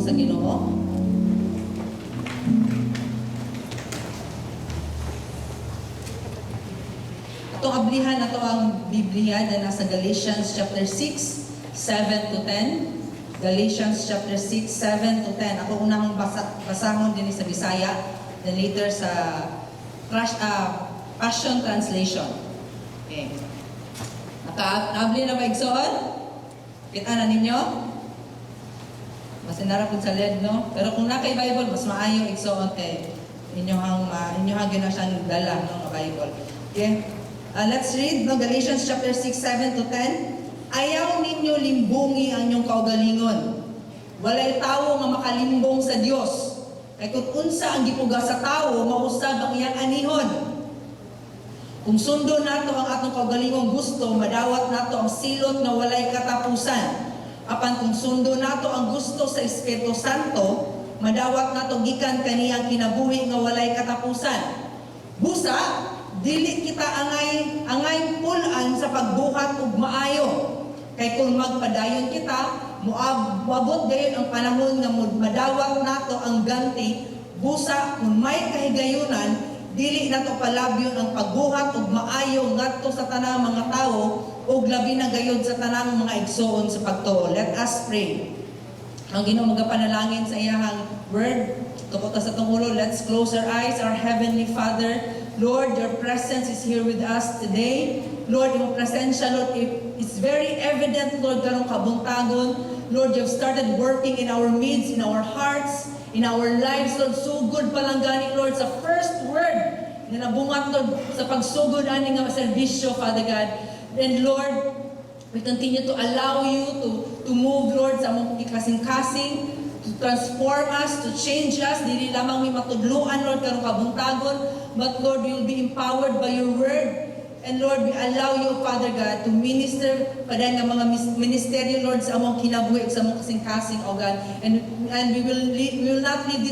sa Ginoo. Itong ablihan na ito ang Biblia na nasa Galatians chapter 6, 7 to 10. Galatians chapter 6, 7 to 10. Ako unang basahon din sa Bisaya, then later sa Passion Translation. Okay. Naka-abli na ba igsoon? Kita na ninyo? Mas inarapod sa LED, no? Pero kung nakay Bible, mas maayo igsoon kay inyohang gina siyang dala ng Bible. Okay? Let's read, no? Galatians chapter 6, 7 to 10. Ayaw ninyo limbungi ang inyong kaugalingon. Walay tawo nga makalimbong sa Dios. Kay kung unsa ang gipuga sa tawo, mausab ang iyang anihon. Kung sundo nato ang atong kaugalingong gusto, madawat nato ang silot nga walay katapusan. Apan kung sundo nato ang gusto sa Espiritu Santo, madawat nato gikan kaniyang kinabuhi nga walay katapusan. Busa, dili kita angay pulan sa pagbuhat ug maayo. Kay kung magpadayon kita, muabot gayon ang panahon nga madawat nato ang ganti. Busa, kung may kahigayunan, dili nato palabyon ang pagbuhat ug maayo ngadto sa tanang mga tawo ug labi na gayud sa tanang mga igsoon sa pagtuo. Let us pray. Ang Ginoo magapanalangin sa iyang word. Tukot sa tungulo, let's close our eyes. Our Heavenly Father, Lord, your presence is here with us today. Lord, yung presensya, Lord, it's very evident, Lord, karong kabuntagon. Lord, you've started working in our midst, in our hearts, in our lives, Lord. So good palang gani, Lord, sa first word na nabungat, Lord, sa pagsugod ani nga serbisyo, Father God. And Lord, we continue to allow you to move, Lord, sa among kasing-kasing, to transform us, to change us. Dili lamang may matudluan, Lord, karong kabuntagon, but Lord, we will be empowered by your word. And Lord, we allow you, Father God, to minister padan nga mga ministeryo, Lord, sa among kinabuhi, sa among kasing-kasing, O God. And we will not leave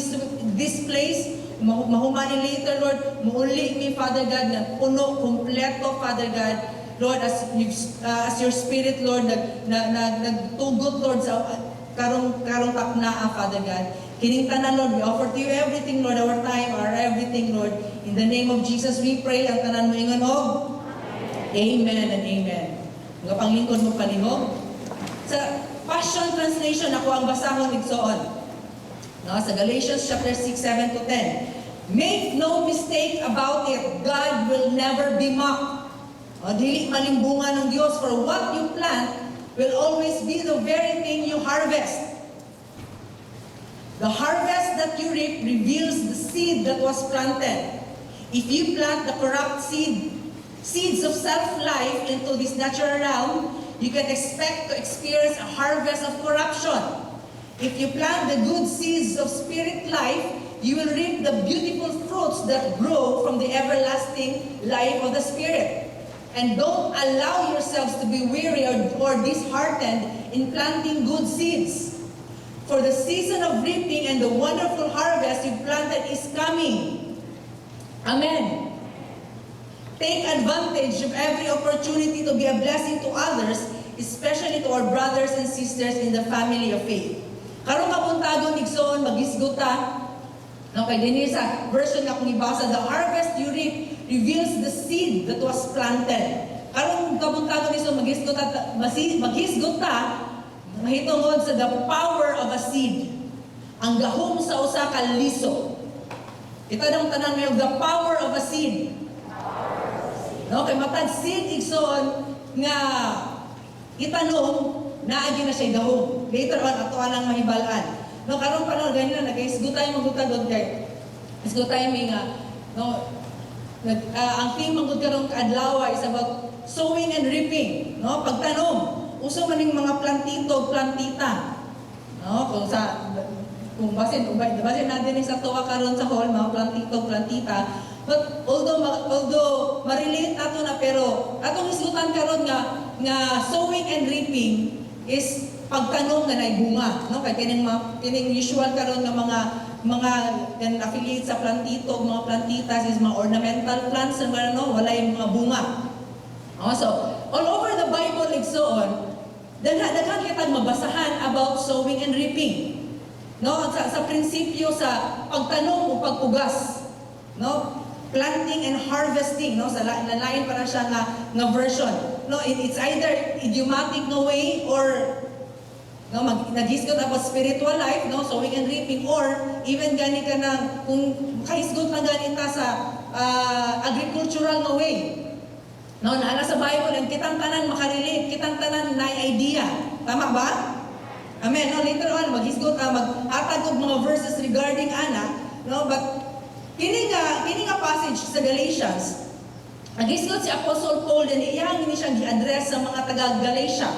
this place. Mahumani later, Lord. Muuli mi, Father God, na puno, kompleto, Father God. Lord, as your Spirit, Lord, nagtugot, Lord, sa karong taknaa, Father God. Kining tanan, Lord, we offer to you everything, Lord, our time, our everything, Lord. In the name of Jesus, we pray. Ang tanan mo ingon, Amen and amen. Nga panglingkod mo panihog. Sa Passion Translation, ako ang basahon igsoon. No, sa Galatians chapter 6, 7 to 10. Make no mistake about it, God will never be mocked. Dili malimbungan ng Diyos, for what you plant will always be the very thing you harvest. The harvest that you reap reveals the seed that was planted. If you plant the corrupt seeds of self-life into this natural realm, you can expect to experience a harvest of corruption. If you plant the good seeds of spirit life, you will reap the beautiful fruits that grow from the everlasting life of the Spirit. And don't allow yourselves to be weary or disheartened in planting good seeds. For the season of reaping and the wonderful harvest you planted is coming. Amen. Take advantage of every opportunity to be a blessing to others, especially to our brothers and sisters in the family of faith. Karong kabuntagon igsoon magisguta. No, kay dinhi sa version na kung ibasa, the harvest you reap reveals the seed that was planted. Karong kabuntagon igsoon magisguta, mahitungod sa the power of a seed. Ang gahom sa usa ka liso. Ito ang tanang ngayon, the power of a seed. No, kay matag seed igsoon nga itanong naagi na siya gahom. Later on ato anang mahibalan. No, karon pa no ganyan nagaisgutay magutagod kay isgutay mi nga no ang theme magud karong adlaw is about sowing and reaping, no? Pagtanom. Uso maning mga plantito, plantita. No, kung basin natin sa tuwa karon sa hall mga plantito, plantita. But although ma-relate ato na, pero atong isgutan karon nga sowing and reaping is pagtanom na naibunga, no? Kay kining usual karon nga mga affiliate sa plantito, mga plantitas is mga ornamental plants na no, wala yung mga bunga. So all over the Bible igsoon, daghan kitang mabasahan about sowing and reaping. No, sa prinsipyo sa pagtanom o pagpugas. No? Planting and harvesting, no? Sa lain para siya nga version. No, it's either idiomatic no way or no, naghisgot about spiritual life, no, sowing and reaping, or even gani ka na kung kahisgot na ganita sa agricultural no way. No, naala sa Bible, and kitang tanan makarelate, kitang tanan na idea. Tama ba? Amen. No, later on, maghisgot, maghatag og mga verses regarding ana, no, but kini nga passage sa Galatians, naghisgot si Apostle Paul, and iyang ini siyang gi-address sa mga taga-Galatia.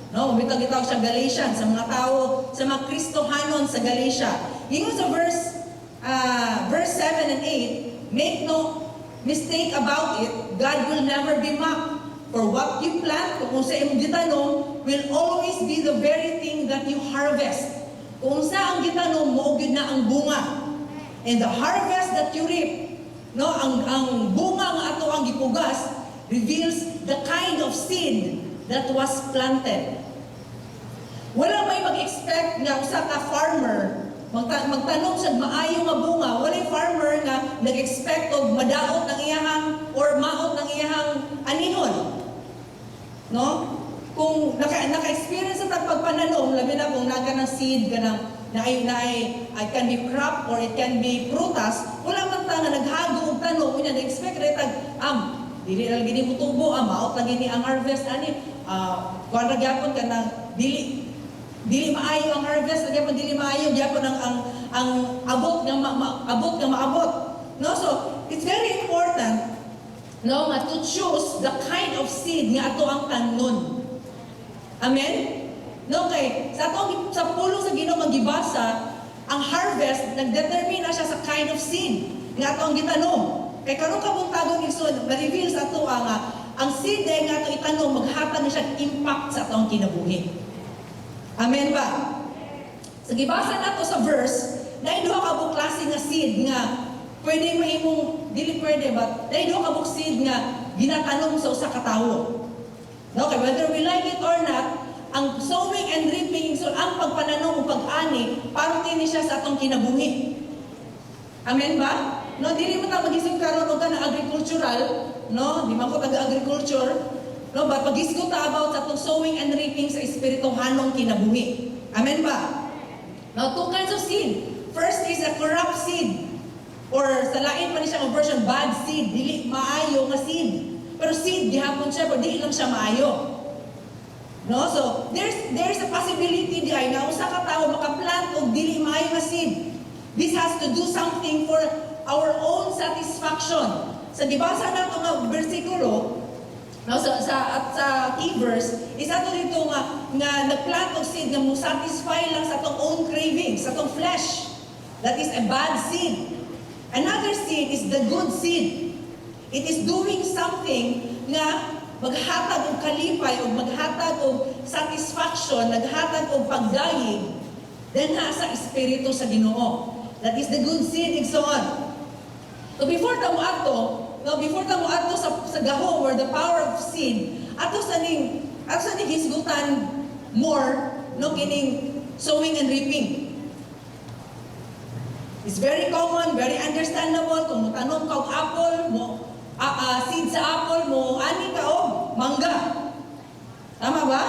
No, gitawag siya Galatians, sa mga tao, sa mga Kristohanon sa Galatia. Ingon sa verse 7 and 8, make no mistake about it, God will never be mocked. For what you plant, kung sa imong gitanom, will always be the very thing that you harvest. Kung sa ang gitanom mo, gyud na ang bunga. And the harvest that you reap, no, ang bunga nga ato ang gipugas, reveals the kind of seed that was planted. Wala may mag-expect nga usa ka farmer magtanong sa maayo nga bunga. Walay farmer nga nag-expect og madaot ng iyahang or maot ng iyahang anihon. No? Kung naka-experience sa pagpananom, labi na kung naga ng seed it can be crop or it can be prutas, wala man ta nga naghago og tanom, unya na-expect retag dili ra gini mo tubo, maot lang gini ang harvest ani. Kuan ra gyapon ka nang dili maayo ang harvest, gyapon dili maayo gyapon ang abot nga maabot. No, so it's very important, no, nga to choose the kind of seed nga ato ang tanon. Amen? No, kay sa pulong sa Ginoo magibasa, ang harvest nagdetermine na siya sa kind of seed nga ato ang gitanom. Kay karon ka buntagong igsoon, ma-reveal sa ato ang seed nga ato itanom maghatag na siya impact sa atong kinabuhi. Amen ba? Sa gibasa nato sa verse, na duha ka buk klase nga seed nga pwede mahimong dili pwede but na duha ka buk seed nga ginatanom sa usa ka tawo. No, kay whether we like it or not, ang sowing and reaping, so ang pagpananom o pag-ani, parte ni siya sa atong kinabuhi. Amen ba? No, dili mo ta magising karon og kana agricultural, no? Di man ko taga-agriculture, no, but magisgot ta about sa atong sowing and reaping sa espirituhanong kinabuhi. Amen ba? Now, two kinds of seed. First is a corrupt seed, or sa lain pa ni siya ang version, bad seed, dili maayo nga seed. Pero seed gihapon siya, pero dili lang siya maayo. No, so there's a possibility di ay na usa ka tawo makaplant og dili maayo nga seed. This has to do something for our own satisfaction. Sa gibasa nato nga bersikulo, no, sa key verse, is ato dito nga nagplant og seed nga mo satisfy lang sa atong own cravings, sa atong flesh. That is a bad seed. Another seed is the good seed. It is doing something nga maghatag og kalipay o maghatag og satisfaction, naghatag og pagdayeg dinha sa espiritu sa Ginoo. That is the good seed, and so on. So before ta mo adto sa gahom or the power of seed, ato sa ning hisgutan more no kining sowing and reaping. It's very common, very understandable kung mutanom ka og apple mo, seed sa apple mo, ani ka og mangga. Tama ba?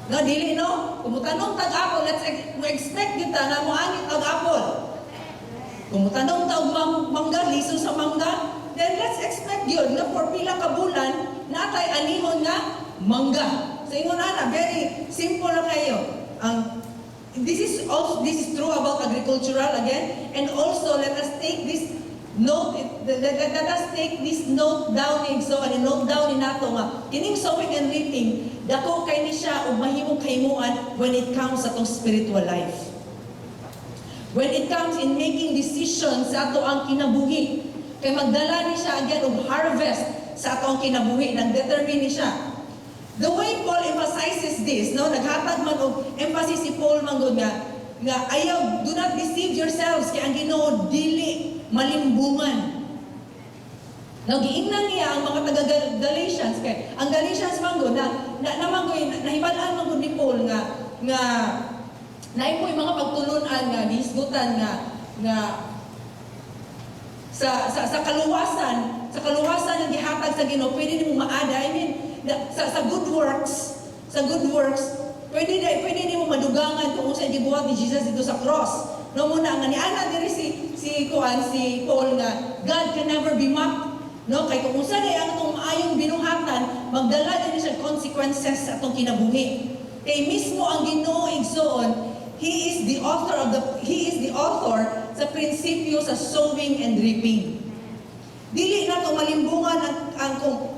No, dili no? Kung mutanom tag apple, we expect kita nga mo ani tag apple. Kung mutanom ta og mangga, liso sa mangga, then let's expect yun na for pila ka bulan natay anihon nga mangga. So ingon ana, very simple na kayo. This is true about agricultural again, and also let us take this note down in nato nga kining sowing and reaping dako kay ni siya og mahimong kahimuan when it comes sa atong spiritual life. When it comes in making decisions sa ato ang kinabuhi, kay magdala ni siya again og harvest sa ato ang kinabuhi, nag-determine ni siya. The way Paul emphasizes this, no, naghatag man og emphasis si Paul manggod nga ayaw, do not deceive yourselves kay ang Ginoo dili malimbungan. Now, giingnan niya ang mga taga-Galatians kay ang Galatians manggod nahibalaan manggod ni Paul nga Naay po yung mga pagtulunan nga, gihisgutan nga sa kaluwasan ng gihatag sa Ginoo, pwede nimo maada. I mean, sa good works, pwede nimo madugangan kung unsa gibuhat ni Jesus dito sa cross. No muna nga niana diri si Paul nga God can never be mocked. No, kay kung unsa day ang atong maayong binuhatan, magdala din siya consequences sa atong kinabuhi. Kay mismo ang Ginoo igsoon, He is the author sa prinsipyo sa sowing and reaping. Dili na to malimbungan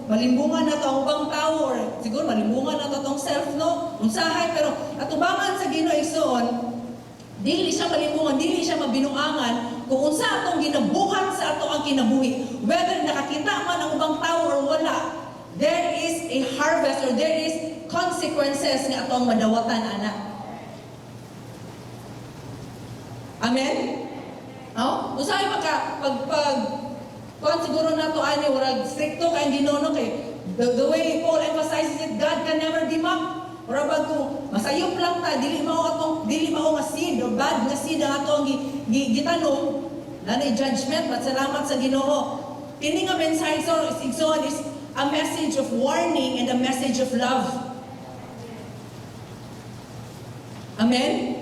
malimbungan na to ang ubang tao, or siguro malimbungan na to tong self, no? Unsahay, pero atubangan sa Ginoo igsoon, dili siya malimbungan, dili siya mabinuangan kung unsa atong ginabuhat sa ato ang kinabuhi. Whether nakakita man ang ubang tao or wala, there is a harvest or there is consequences nga atong madawatan, anak. Amen? No? Usahay pag siguro na to ani urag stricto kay Ginoo kay the way Paul emphasizes it, God can never be mocked. Ora bag ko masayop lang ta, dili mao nga seed or bad nga seed ang atong gitanom, nanay judgment, but salamat sa Ginoo. Kini nga mensahe is a message of warning and a message of love. Amen?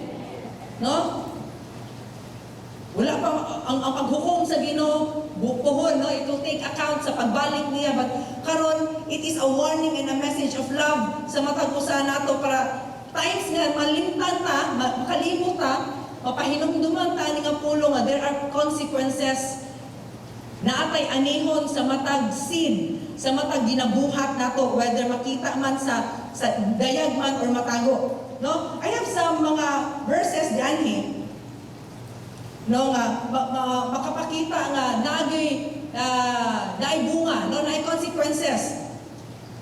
No? Wala pa ang paghukom sa Ginoo, bukuhon, no? It will take account sa pagbalik niya, but karon it is a warning and a message of love sa matag usa nato para times nga malimtan ta, makalimot ta, mapahinumduman ta ni nga pulo nga there are consequences na atay anihon sa matag seed, sa matag ginabuhat nato, whether makita man sa dayag man or matago. No? I have some mga verses dianhi, no, nga makapakita nga naay bunga, no, naay consequences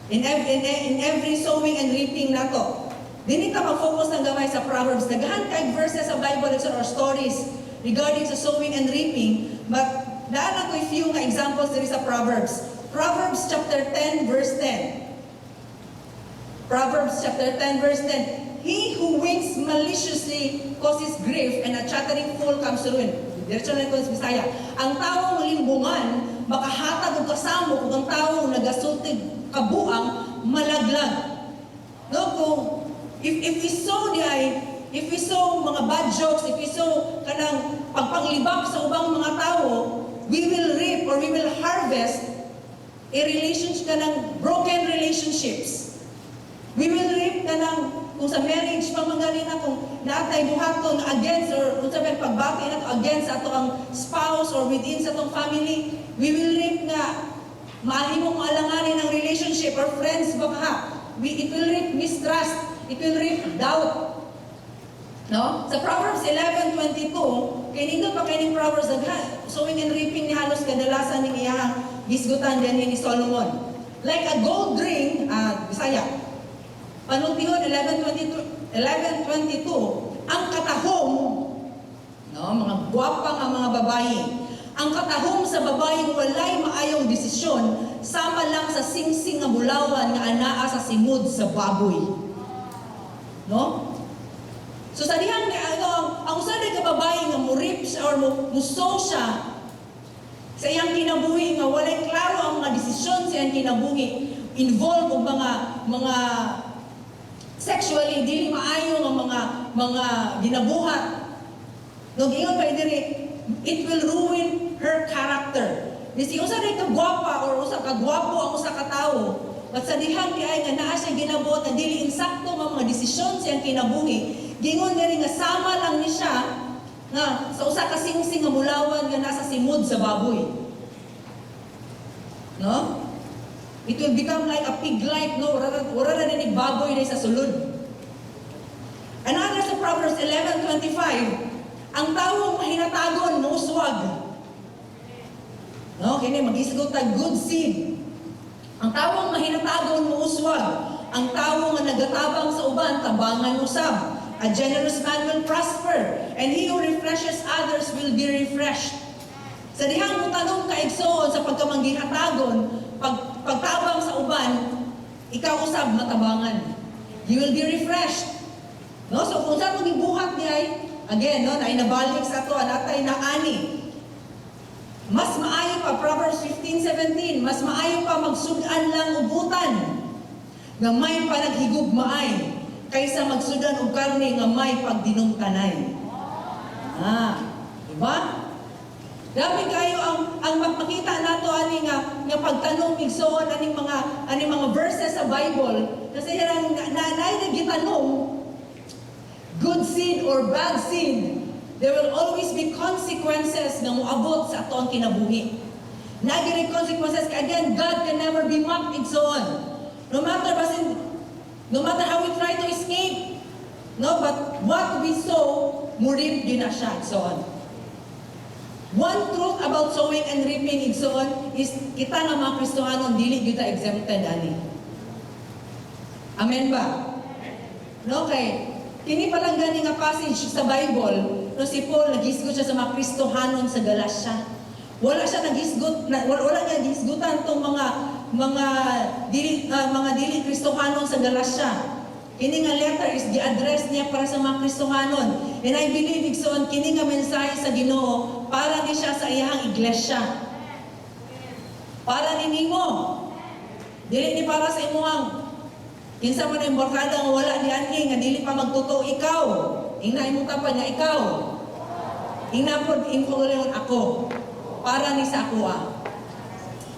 in every sowing and reaping nato. Dili ta mag-focus ng gamay sa Proverbs. Daghan kay verses sa Bible or stories regarding sa sowing and reaping, but daan ako few nga examples diri sa Proverbs. Proverbs chapter 10 verse 10. Proverbs chapter 10 verse 10. He who winks maliciously causes grief, and a chattering fool comes to ruin. Diretso na ito sa Bisaya. Ang taong limbungan, makahatag o kasamo kung ang taong nagasultig kabuang, malaglag. No, kung if we sow mga bad jokes, if we sow kanang pagpanglibak sa ubang mga tao, we will reap or we will harvest a relationship, kanang broken relationships. We will reap kanang kung sa marriage pa mangalina, kung natay buhaton against or kung sabihin pagbati na to against ato ang spouse or within sa tong family, we will reap nga mahimong maalanganin ang relationship or friends baka. It will reap mistrust, it will reap doubt. No? Sa Proverbs 11:22, kay nindot pa kay ning Proverbs sowing and reaping ni halos kadalasan ning iyang gisgutan din ni Solomon. Like a gold ring, Bisaya. Panultihon 11:22, ang katahom, no, mga guwapa nga mga babae, ang katahom sa babaeng walay maayong desisyon, sama lang sa singsing nga bulawan nga anaa sa simud sa baboy. No? So sa dihang ang usa ka babae nga murip siya or musow siya sa iyang kinabuhi nga walay klaro ang mga desisyon sa iyang kinabuhi, involved og mga sexually dili maayo nga mga ginabuhat. No, gingon pa diri, it will ruin her character. Bisi usa day ka gwapa or usa ka gwapo ang usa ka tawo, but sa dihang di ay nga naa siya ginabuhat na dili insakto nga mga desisyon siyang kinabuhi, gingon diri nga sama lang ni siya nga sa usa ka singsing nga mulawan nga nasa simud sa baboy. No? It will become like a pig-like, no? Wala na din baboy na sa sulod. Another sa Proverbs 11:25, ang tawong mahinatagon, mauswag. No? Kini mag-isgot tag good seed. Ang tawong mahinatagon, mauswag. Ang tawong nga nagatabang sa uban, tabangan usab. A generous man will prosper, and he who refreshes others will be refreshed. Sa dihang mutanong kaigsoon sa pagkamanggihatagon, pagtabang sa uban, ikaw usab matabangan. You will be refreshed. No, so kung saan mo gibuhat niya ay, again, no, na inabalik sa ato anatay na ani. Mas maayo pa, Proverbs 15:17, mas maayo pa magsudan lang ubutan nga may panaghigugmaay kaysa magsudan og karne nga may pagdinungtanay. Diba? Grabe kayo ang makita nato ani nga pagtanong igsoon aning mga verses sa Bible kasi yan na gitanong good seed or bad seed. There will always be consequences na moabot sa ato ang kinabuhi. Nagiri consequences again, God can never be mocked igsoon. No matter how we try to escape. No, but what we sow, murip din na siya igsoon. One truth about sowing and reaping igsoon is kita nga mga Kristohanon dili gyud ta exempted ani. Amen ba? No, kay kini palang gani nga passage sa Bible, no, si Paul nagisgot siya sa mga Kristohanon sa Galacia. Wala siya wala niya gisgutan tong mga dili Kristohanon sa Galacia. Kini nga letter is gi-address niya para sa mga Kristohanon. And I believe igsoon kini nga mensahe sa Ginoo para ni siya sa iyang iglesia. Para ni nimo. Dili ni para sa imuhang kinsa man ang barkada nga wala dianhi nga dili pa magtotoo ikaw. Ingna imong tapan nga ikaw. Ingna pod imong ako. Para ni sa ako.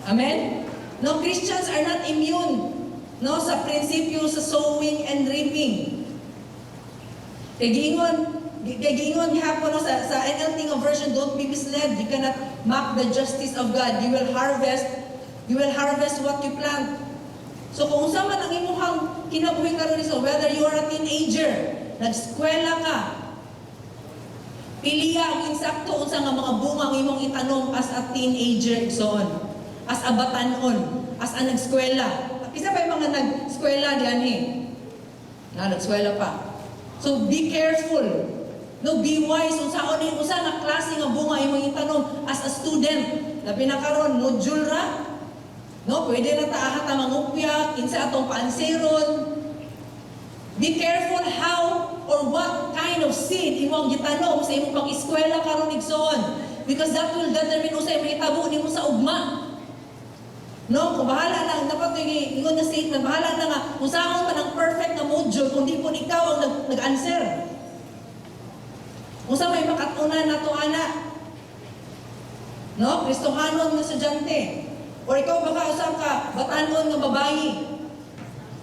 Amen? No, Christians are not immune no sa prinsipyo sa sowing and reaping. Giingon gihapon no, sa NLT nga version, don't be misled. You cannot mock the justice of God. You will harvest what you plant. So kung unsa man ang imong kinabuhi karon so whether you are a teenager, nag-eskwela ka, piliya ang insakto unsa nga mga bunga ang imong itanom as a teenager igsoon, as a batanon, as a nag-eskwela. Isa pa yung mga nag-eskwela diyan nag-eskwela pa. So be careful. No, be wise unsa nga klase nga bunga imong itanom as a student. Labi na karon module ra. No, pwede na ta mangupya, kinsa atong paanseron. Be careful how or what kind of seed imong gitanom sa imong pag-eskwela karon igsoon, because that will determine usay mahitabo nimo sa ugma. No, kung bahala na dapat ingon na statement, bahala na nga kung saan man ang perfect na module kung di po ikaw ang nag-answer. Kung saan may makatunan nato ana. No, Kristohanon nga estudyante. O ikaw baka usap ka, batanon nga babayi.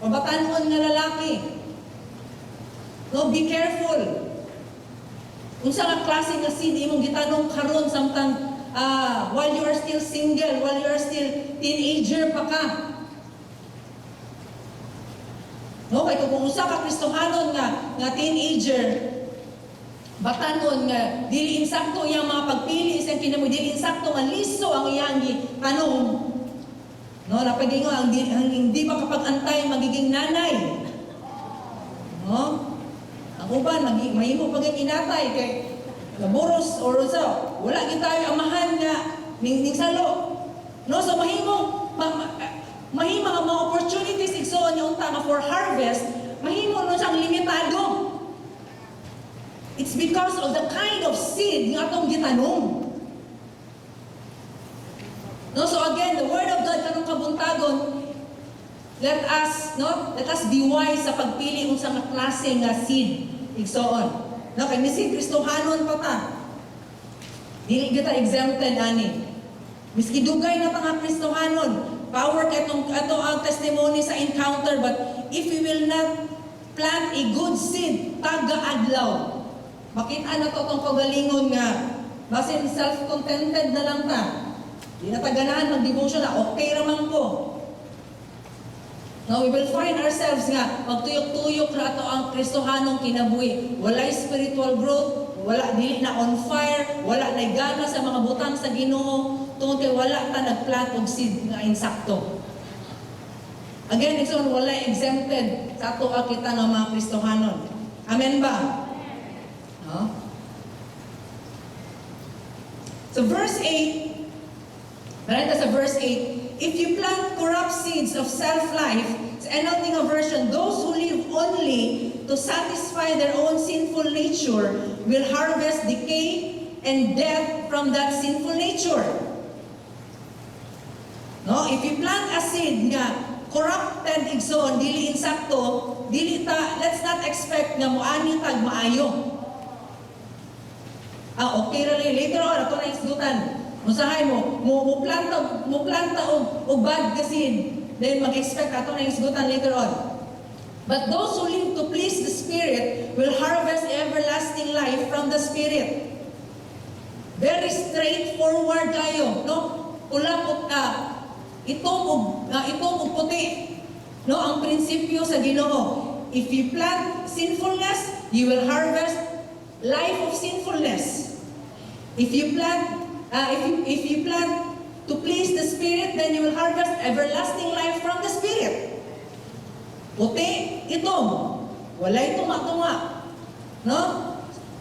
O batanon nga lalaki. No, be careful. Unsa nga klase nga seed imong gitanong karon samtang while you are still single, while you are still teenager pa ka. No, kay kung usa ka Kristohanon nga teenager, batanon nga dili insakto iyang mga pagpili isang kinabuhi, dili insakto nga liso ang iyang tanong. No, napagingo ang hindi pa kapag-antay magiging nanay. No? Ang uban mahimo pag inatay kay laboros or so. Wala gyud tayo amahan nga ning salo. No, so mahimo ang mga opportunities igsoon yung unta nga for harvest, mahimo no siyang limitado. It's because of the kind of seed nga atong gitanong. No, so again, the word of God kanang kabuntagon, let us be wise sa pagpili unsa nga klase nga seed igsoon. No, kay si Kristohanon pa ta. Dili kita exempted ani. Miski dugay na ta nga Kristohanon, power katong ato ang testimony sa encounter, but if we will not plant a good seed taga-adlaw, makita na to tong kagalingon nga basin self-contented na lang ta. Di na taganahan mag-devotion na, okay ramang ko. Now, we will find ourselves nga, magtuyok-tuyok na ito ang Kristohanong kinabuhi. Wala'y spiritual growth, wala, dili na on fire, wala na gana sa mga butang sa Ginoo, tungkol kay wala ta nagplant og seed nga insakto. Again, ikson, wala exempted sa ato kita nga mga Kristohanon. Amen ba? No? So verse 8, marita sa verse 8, if you plant corrupt seeds of self-life, sa NLT version, those who live only only to satisfy their own sinful nature will harvest decay and death from that sinful nature. No, if you plant a seed nga corrupted igsoon, dili insakto, let's not expect nga moani tag maayo. Okay ra later on ato na isgutan. Usahay mo planta og bad ka seed, then mag-expect ato na isgutan later on. But those who live to please the Spirit will harvest everlasting life from the Spirit. Very straightforward kayo, no? Ulapot ka. Itong puti, no? Ang prinsipyo sa Ginoo. If you plant sinfulness, you will harvest life of sinfulness. If you plant to please the Spirit, then you will harvest everlasting life from the Spirit. Puti, itong. Walay tunga-tunga. No?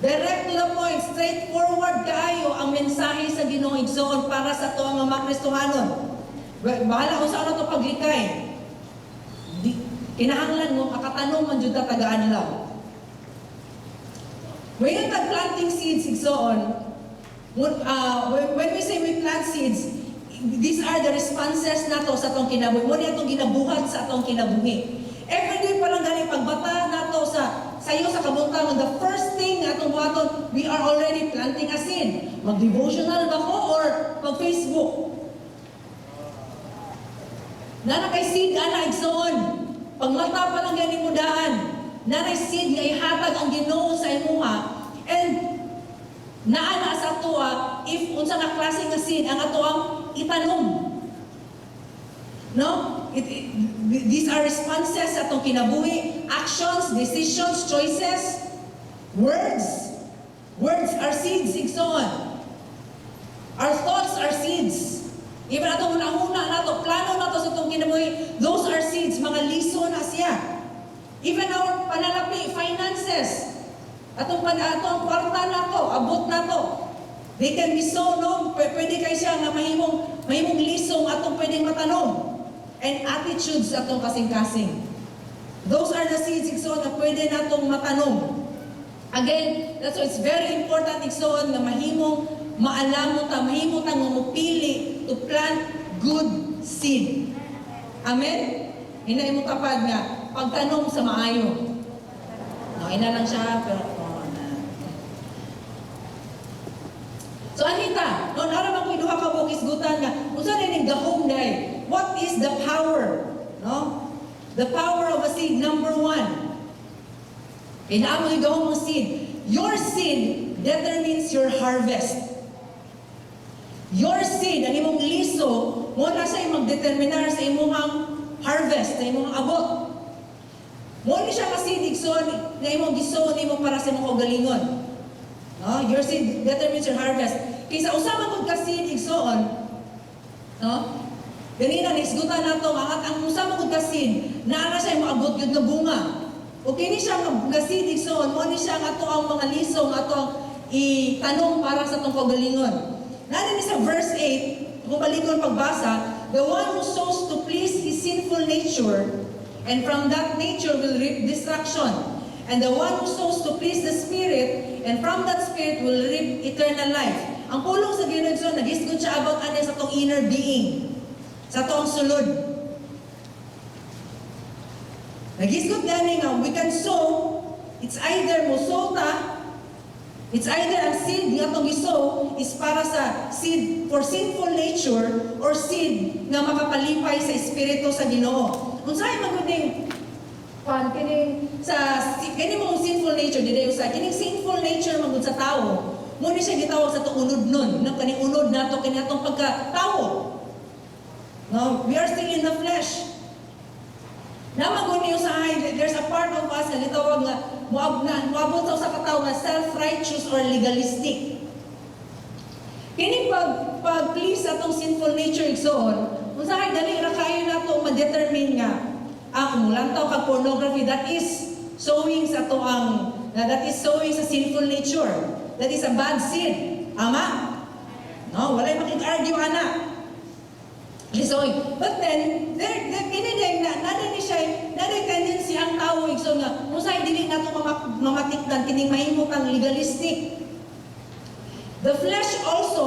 Direct to the point, straightforward kaayo ang mensahe sa Ginoo igsoon para sa tuwa nga makristohanon. Bahala kung saan ito paglikay. Kinahanglan mo, akatanong man dyan tagaan lang. When you planting seeds, igsoon, when we say we plant seeds, these are the responses nato sa atong kinabuhi. Muna itong ginabuhat sa atong kinabuhi. Everyday palang galing pagbata nato sa sayo sa kabuntangan, the first thing atong buhaton, we are already planting a seed. Mag-devotional ba ko or mag-Facebook? Nanakay seed ana igsoon. Pagmata pa lang gani mo daan. Nanay seed nga ihatag ang Ginoo sa imuha. And naana sa atoa if unsa nga klase nga seed ang atoang itanom. No? These are responses sa atong kinabuhi, actions, decisions, choices, words. Words are seeds, igsoon. Our thoughts are seeds. Even atong una-una nato, plano nato sa atong kinabuhi, those are seeds, mga liso na siya. Even our panalapi, finances, atong kwarta nato, abot nato. They can be sown, no? Pwede kay siya nga mahimong lisong atong pwedeng matanom. And attitudes atong kasing-kasing. Those are the seeds igsoon na pwede natong matanom. Again, that's why it's very important igsoon na mahimong maalamon ta, mahimong ta mupili to plant good seed. Amen? Hinay mo kapag nga pagtanom sa maayo. No, ina lang siya pero so anita, no naraman ko duha ka bukis gutan nga unsa ning gahom day? What is the power? No? The power of a seed, number one. Inaamo yung gawin mong seed. Your seed determines your harvest. Your seed, ang imong liso, muna siya mag-determinar sa imong harvest, sa imong abot. Muna siya ka-seed, igsoon, na imong gisoon, imong para sa imong kagalingon. No? Your seed determines your harvest. Kaysa usama kong ka-seed, igsoon, no? Ganina, nisgutan na ito, ang usama kong kasid, naara siya yung maabot yun na bunga. O kini siya kasid, igsoon, mo ni siya nga ito ang mga lisong, ato ang itanong para sa itong kagalingon. Narin sa verse 8, kung balikon pagbasa, the one who sows to please his sinful nature, and from that nature will reap destruction. And the one who sows to please the Spirit, and from that Spirit will reap eternal life. Ang pulong sa Ginoo, nag-isgot siya about ano sa itong inner being. Sa toong sulod. Nagisgot gani nga, we can sow, it's either musota, it's either ang seed nga itong isow is para sa seed for sinful nature or seed nga makapalipay sa espiritu sa Ginoo. Kung sa'yo maguning, kining mong sinful nature, kining sinful nature magud sa tao, muna siya gitawag sa itong unod nun, kaning unod na ito, kining itong pagkatao. No, we are still in the flesh. Naman niyo sa there's a part of us na gitawag nga muabot sa katao nga self-righteous or legalistic. Kini pag-please atong sinful nature igsoon, usahay dali ra kayo nato ma-determine nga mulantaw kag pornography, that is sowing sa sa sinful nature. That is a bad sin. Ama? No, walay makig-argue ana. So, but then, naday tendency ang tao, so igsoon nga unsay dili nato mamatikdan kining mahimo kang legalistic. The flesh also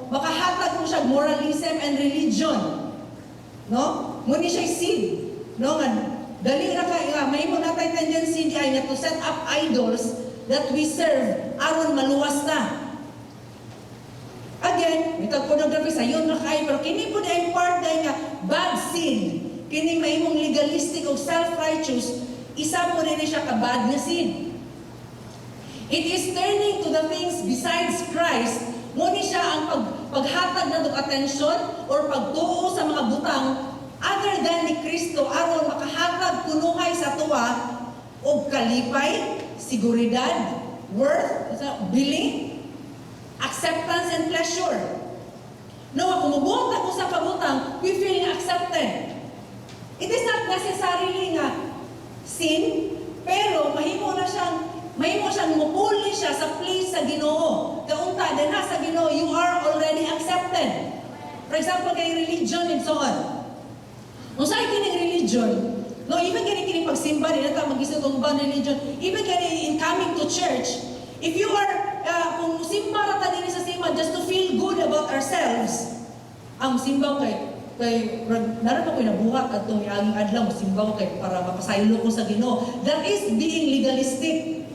makahatag mo siya moralism and religion. No? Muni siya seed. No nga dali ra kay mahimo natay tendency di ay nga to set up idols that we serve aron maluwas ta. Again, itag pornography sa yun na kayo, pero kini po na part na nga bad sin. Kini mahimong legalistic o self-righteous, isa po rin siya ka bad na sin. It is turning to the things besides Christ, ngunit siya ang paghatag na attention or pagtuo sa mga butang other than ni Kristo aron makahatag kunuhay sa tuwa o kalipay, seguridad, worth, bili, acceptance and pleasure. No, kung mubuhat ako sa kabutang, we feel accepted. It is not necessarily nga sin, pero mahimo siyang mupuli siya sa place sa Ginoo. Kaunta, din sa Ginoo, you are already accepted. For example, kay religion and so on. Kung saan kining religion, no, even kining pagsimba, din natin mag-isip kung ba religion, even in coming to church, if you are, kung simba rata din sa simba, just to feel good about ourselves, ang simba kay naroon ko nabuhat at itong aging adlaw, simba kay para mapasaylo ko sa Ginoo. That is being legalistic.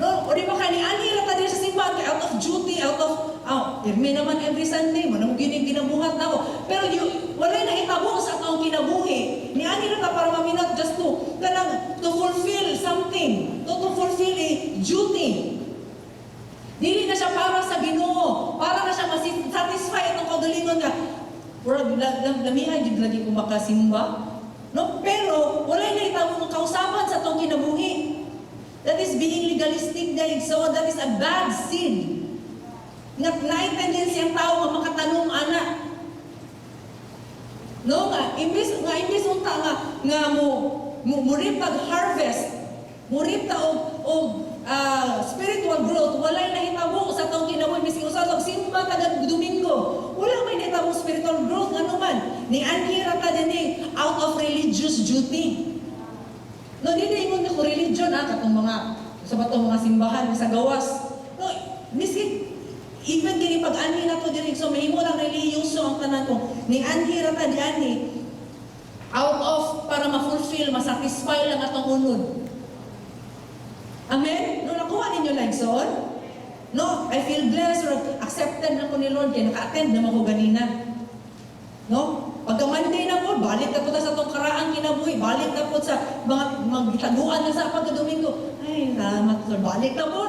No, o di ba kani ani rata din sa simba kay out of duty, out of irme naman every Sunday, manang gining ginabuhat na ako. Pero wala na hitabo sa atong kinabuhi. Ni ani rata para maminat just to fulfill something, to fulfill a duty. Dili na siya para sa Ginoo, para na siya satisfy atong kaugalingon nga. Lamihan jud lagi ko makasimba. No, pero wala na hitabo ng kausaban sa atong kinabuhi. That is being legalistic, guys. So that is a bad sin. Naitendency ang tao nga makatanong ana. No nga, imbis unta nga murip pag-harvest, murip ta og spiritual growth, walay nahitabo sa tong kinabuhi bising usa og simba tagad Domingo. Wala may nahitabo spiritual growth ngano man. Ni anhira ta dinhi out of religious duty. No, dili ingon ko religion katong mga sa batong mga simbahan sa gawas. No, miskin even kini pag-anhi nato diri so mahimo lang relihiyoso ang tanan ko. Ni anhi ra ta diani out of para ma-fulfill, ma-satisfy lang atong unod. Amen? No, nakuha ninyo like so? No, I feel blessed or accepted na ko ni Lord kaya naka-attend naman ko ganina. No? Pagka Monday na po, balik na po sa itong karaang kinabuhi, balik na po sa mga taguan na sa pagka-Domingo. Ay, salamat Lord, balik na po.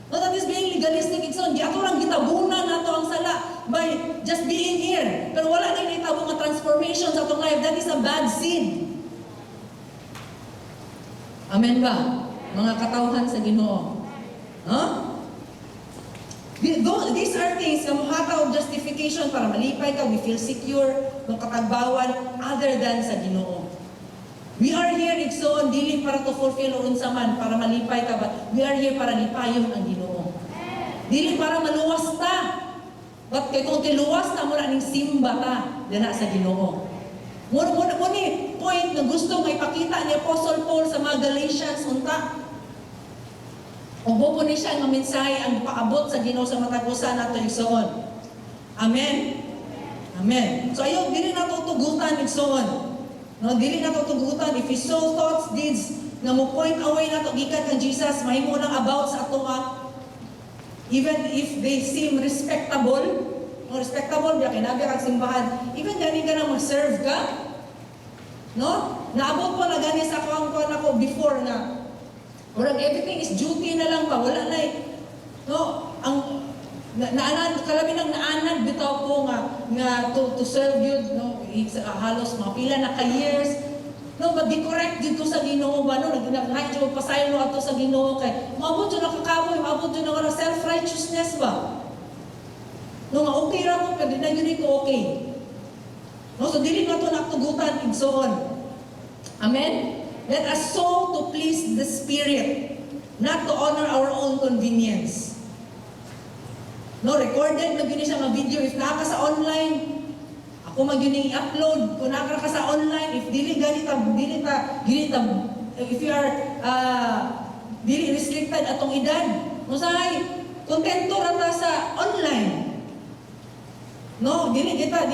No, that is being legalistic. Di ato lang gitabunan na ito ang sala by just being here. Pero wala na yung itabo nga transformation sa itong life. That is a bad sin. Amen ba? Mga katawhan sa Ginoo. Huh? These are things na muhata o justification para malipay ka, we feel secure, ng katagbawan, other than sa Ginoo. We are here, igsoon, dili para to fulfill o unsaman, para malipay ka ba? We are here para lipayon ang Ginoo. Dili para maluwas ta. But kay kung tiluwas ta, muna ning simba ta, dala sa Ginoo. Muna ni point na gusto may ipakita ni Apostle Paul sa mga Galatians, unta. Kung bupo ni siya ang mensahe ang paabot sa Ginoo sa matagusan nato igsoon. Amen? Amen. So ayaw, dili na ito tugutan igsoon. No, dili na ito tugutan. If you sow thoughts, deeds, nga mo point away na ito, gikan kang Jesus, mahimo lang about sa ato even if they seem respectable, biya kinabi kang simbahan, even gani ka na mag-serve ka, no? Naabot po na gani sa ako before na orang everything is duty na lang pa, wala na no, ang naanad, kalabi ng naanad bitaw ko nga to serve you, no, halos mga pila na ka-years, no, mag-correct dito sa Ginoo ba, no, nag-hide yung pasaylo ato sa Ginoo kay, maabot yung nakakaboy, maabot yung ng self-righteousness ba? No, nga okay ra ko, pero na yun ko okay. No, so dili na ito naktugutan, igsoon. Amen? Let us sow to please the Spirit, not to honor our own convenience. No, recorded na gini siya mga video. If naka sa online, ako kung magyuning i-upload, kung nakara ka sa online, if dili if you are dili restricted atong edad, usahay, kontento rata sa online. No, dili kita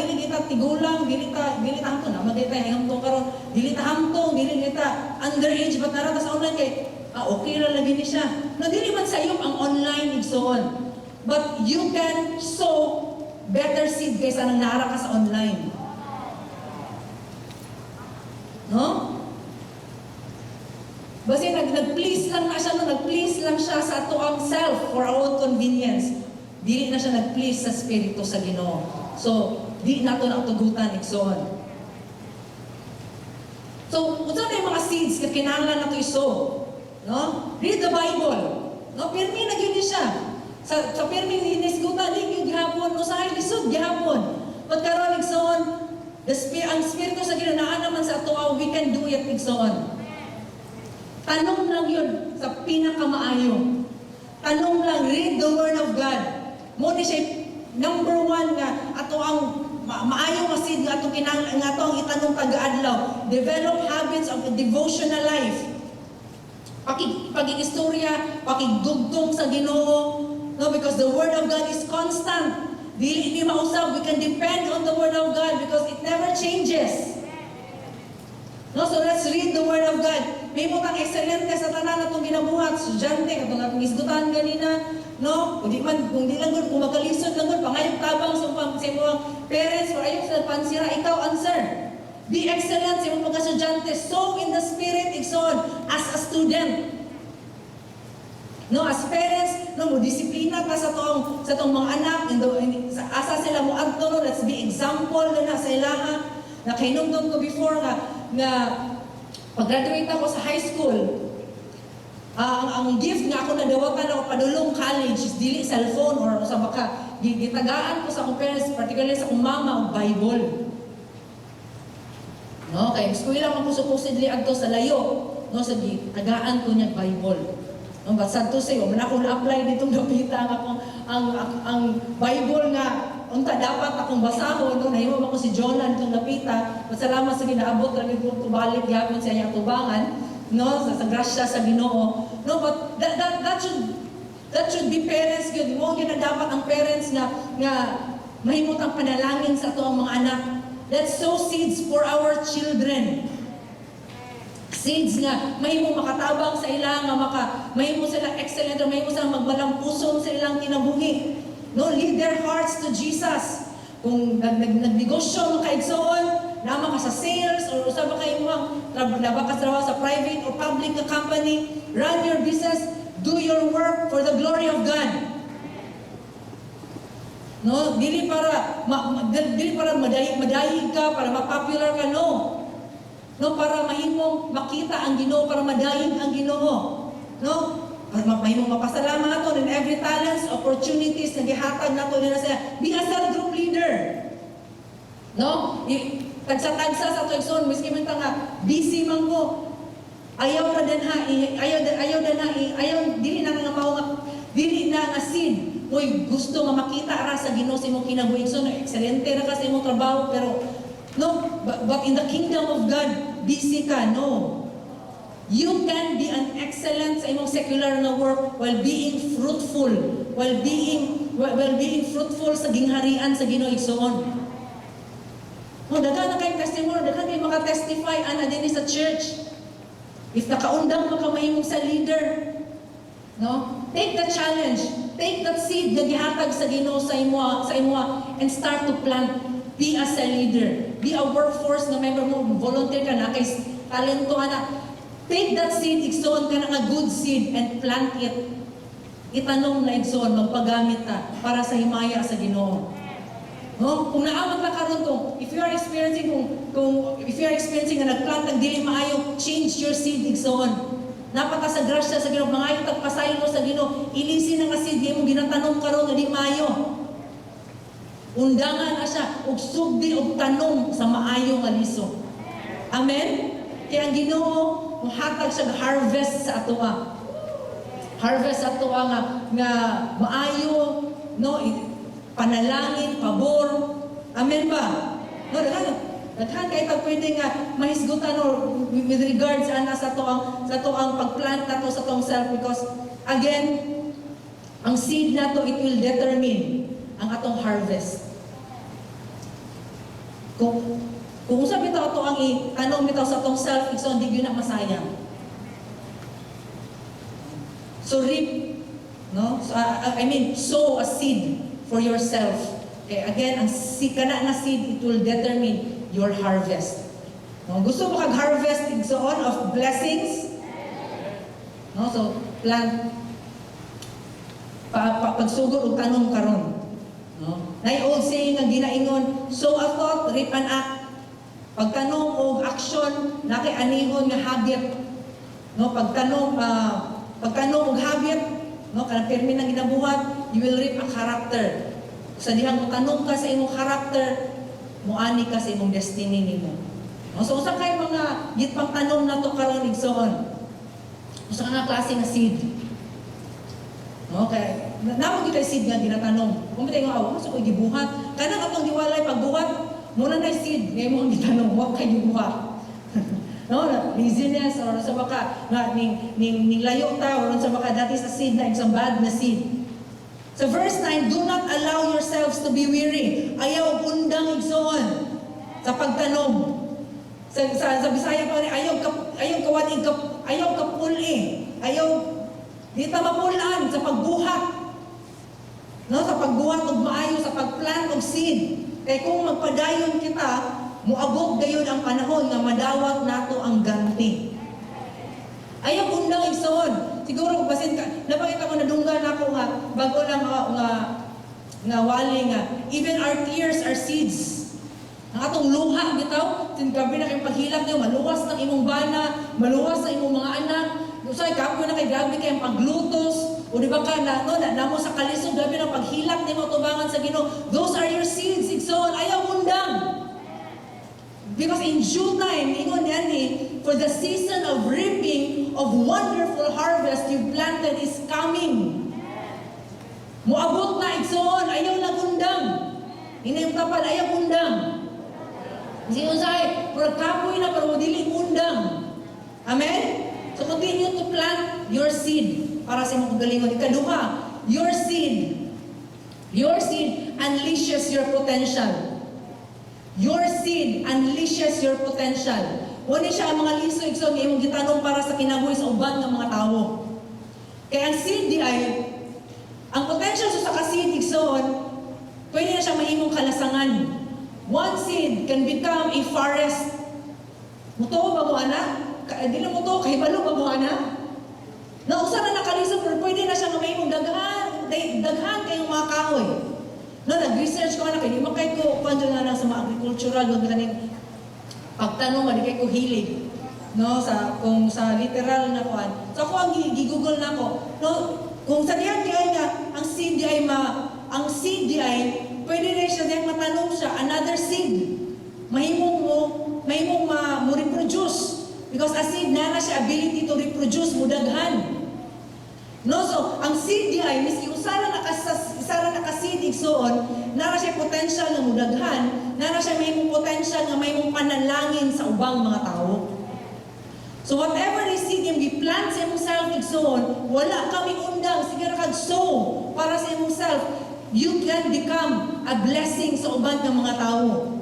tigulang, dili ta hamtong na magita hamtong karon, dili ta hamtong, dili kita underage but narata sa online kay okay ra lagi ni siya. No, dili man sayop ang online igsoon. But you can sow better seed kaysa nang nara ka sa online. No? Basta nag-please lang na siya, nag-please lang siya sa ato ang self for our own convenience. Dili na siya nag-please sa Espiritu sa Ginoo. So, di nato na tugutan igsoon. So, unsa na yung mga seeds na kinahanglan nato iso? No? Read the Bible. No, pirmi na gyud siya. Sa pirmi hinisgutan di gyud gihapon, no sa lisod gihapon. Pagkaron igsoon, ang Espiritu sa Ginoo naa naman sa ato, we can do it igsoon. Tanong lang yun sa pinakamaayo. Tanong lang, read the Word of God. Mo ni siya number one nga ato ang maayo nga seed nga ato kinahanglan nga ato ang itanong taga-adlaw. Develop habits of a devotional life. Pagig-istorya, pagigdugtong sa Ginoo. No, because the Word of God is constant. Dili ni mausab, we can depend on the Word of God because it never changes. No, so let's read the Word of God. May mo kang excelente sa tanan na itong ginabuhat, estudyante, katong atong isgutan ganina, no? Kung di lang kung magkalisod lang pangayong tabang sa mga parents, or ayok sa pansira, ikaw answer. Be excellent sa mga estudyante, sow in the Spirit, igsoon, as a student. No, as parents, no, mo disiplina ka sa tong mga anak, asa sila mo adto, no, let's be example na sa ilaha. Nakahinumdum ko before nga pag-graduate ako sa high school, ang gift nga ako nadawatan ako padulong college is dili cellphone or sa baka gitagaan ko sa akong parents, particularly sa akong mama, ang Bible. No, kay eskwela man ko supposedly adto sa layo, no, sa gitagaan ko niya Bible. No, but sad to say, man ako na-apply ditong dapita ang Bible nga unta dapat akong basahon, no, nahimo ako si Jonan itong napita. Masalamat sa ginaabot ra gid ko tubalik gyapon sa iyang tubangan, no, sa grasya sa Ginoo. No, but that should be parents gyud. Mo gyud na dapat ang parents nga mahimot ang panalangin sa ato ang mga anak. Let's sow seeds for our children. Seeds nga mahimo makatabang sa ilang nga mahimo sila excellent, mahimo sila magbalang puson sa ilang kinabuhi. No, lead their hearts to Jesus. Kung nagnegosyo mo kaigsoon, nama ka sa sales, or usab ka imong trabaho sa private or public na company, run your business, do your work for the glory of God. No, dili para madayig ka, para ma-popular ka, no. No, para mahimong makita ang Ginoo, para madayig ang Ginoo. No? Para mahimong mapasalamat nato in every talents, opportunities na gihatag nato nila sa be a cell group leader. No? Tagsa-tagsa sa ato igsoon, miski man ta nga busy man ko. Ayaw dili na nga mao nga dili na nga seed. Moy gusto nga makita ra sa Ginoo sa imong kinabuhi igsoon, ekscelente ra ka sa imong trabaho, pero no, but in the kingdom of God, busy ka, no. You can be an excellent sa imong secular na work while being fruitful, while being fruitful sa gingharian sa Ginoo igsoon. No, daghan na kay testimony, daghan kay maka-testify ana dinhi sa church. If nakaundang ka mahimong sa leader, no? Take the challenge, take that seed nga gihatag sa Ginoo sa imo and start to plant. Be as a leader. Be a workforce na member mo. Volunteer ka na kay talento na. Take that seed, igsoon ka na nga good seed and plant it. Itanong na igsoon, magpagamit ta para sa himaya sa Ginoo. No? Kung naamag na karon if you are experiencing na nagplant ng dili maayo, change your seed igsoon. Napaka sa grasya sa Ginoo, mga itag pasayon mo sa Ginoo, ilisin na nga seed mo ginatanong karon nga di maayo. Undangan na siya, ug sugdi og tanong sa maayo nga liso. Amen? Kaya ang Ginoo, muhatag siya harvest sa atoa. Harvest sa atoa nga maayo, no, panalangin, pabor. Amen ba? No, daghan kay pag pwede nga mahisgutan or with regards sa to ang pagplant nato sa tong self, because again, ang seed nato, it will determine ang atong harvest. Kung usap bitaw ato ang itanong bitaw sa tong self, igsoon di gyud na masayang. So reap, no? So, sow a seed for yourself. Okay, again, ang kana nga seed, it will determine your harvest. No? Gusto mo kag-harvest igsoon of blessings? No? So, plant pagsugod og tanong karon. No? Nay old saying nga ginaingon, sow a thought, reap an act. Pagtanong og action, nakay anihon nga habit. No, pagtanong og habit, no, kanang permi nang ginabuhat, you will reap a character. Sa dihang tanong ka sa imong character, muani ka sa imong destiny nimo. No, so usa kay mga gitpang tanong nato karon igsoon. Usa nga klase nga seed. Okay. Namo kita seed nga ginatanong. Kung bitay nga aw, so koy gibuhat. Kanang atong giwalay pagbuhat, muna na seed, ngayon mo ang gitanong, huwag kayo buha. No, laziness, or sa baka, ning layo ta, or sa baka dati sa seed na, isang bad na seed. Sa verse 9, do not allow yourselves to be weary. Ayaw undang igsoon sa pagtanong. Sa Bisaya pa rin, ayaw kapuli. Ayaw, di ta mapulaan sa pagbuhat. No, sa pagbuhat og maayo, sa pagplant og seed. Kaya kung magpadayon kita, muabot gayon ang panahon nga madawat nato ang ganti. Ayaw undang igsoon. Siguro basin ka, napakita ko nadunggan ako nga bago lang nga wali nga even our tears are seeds. Ang atong luha bitaw, tingabi na kay paghilak niyo, maluwas ng imong bana, maluwas sa imong mga anak. Usay kapo na kay grabe kay ang paglutos. O di ba ka namo sa kalisod, grabe ng paghilak nimo tubangan sa Ginoo. Those are your seeds, igsoon. Ayaw undang. Because in due time, ingon yan for the season of reaping of wonderful harvest you planted is coming. Muabot na igsoon, ayaw nagundang. Inayong tapal, ayaw undang. Kasi usay, pero kapoy na pero dili undang. Amen? So continue to plant your seed para sa imong kagalingon. Ikaduha, your seed unleashes your potential. Your seed unleashes your potential. Wala siya ang mga liso igsoon nga imong gitanong para sa kinabuhi sa uban ng mga tawo. Kaya ang seed di ay, ang potential sa ka-seed igsoon, pwede na siya mahimong kalasangan. One seed can become a forest. Muto ba mo ana? Di na muto, kay balo ba mo ana? Nausa na nakalisod, pero pwede na siya mahimong daghan kayong mga kahoy. No, nag-research ko na kay di makay ko panjo na lang sa mga agricultural do ganing pagtanong di kay ko hilig. No, kung sa literal na kuan. So ako ang gi-google na ko. No, kung sa diyan kay nga ang seed di ay pwede rin siya diyang matanong siya another seed. Mahimong mo reproduce because a seed na siya ability to reproduce mo daghan. No, so ang seed di ay miski usara na ka-seed igsoon, nara siya potential nga mudaghan, nara siya mahimong potential nga mahimong panalangin sa ubang mga tao. So whatever is seed yung gi-plant sa imong self igsoon, wala kami undang, sige ra kag sow para sa imong self. You can become a blessing sa uban ng mga tao.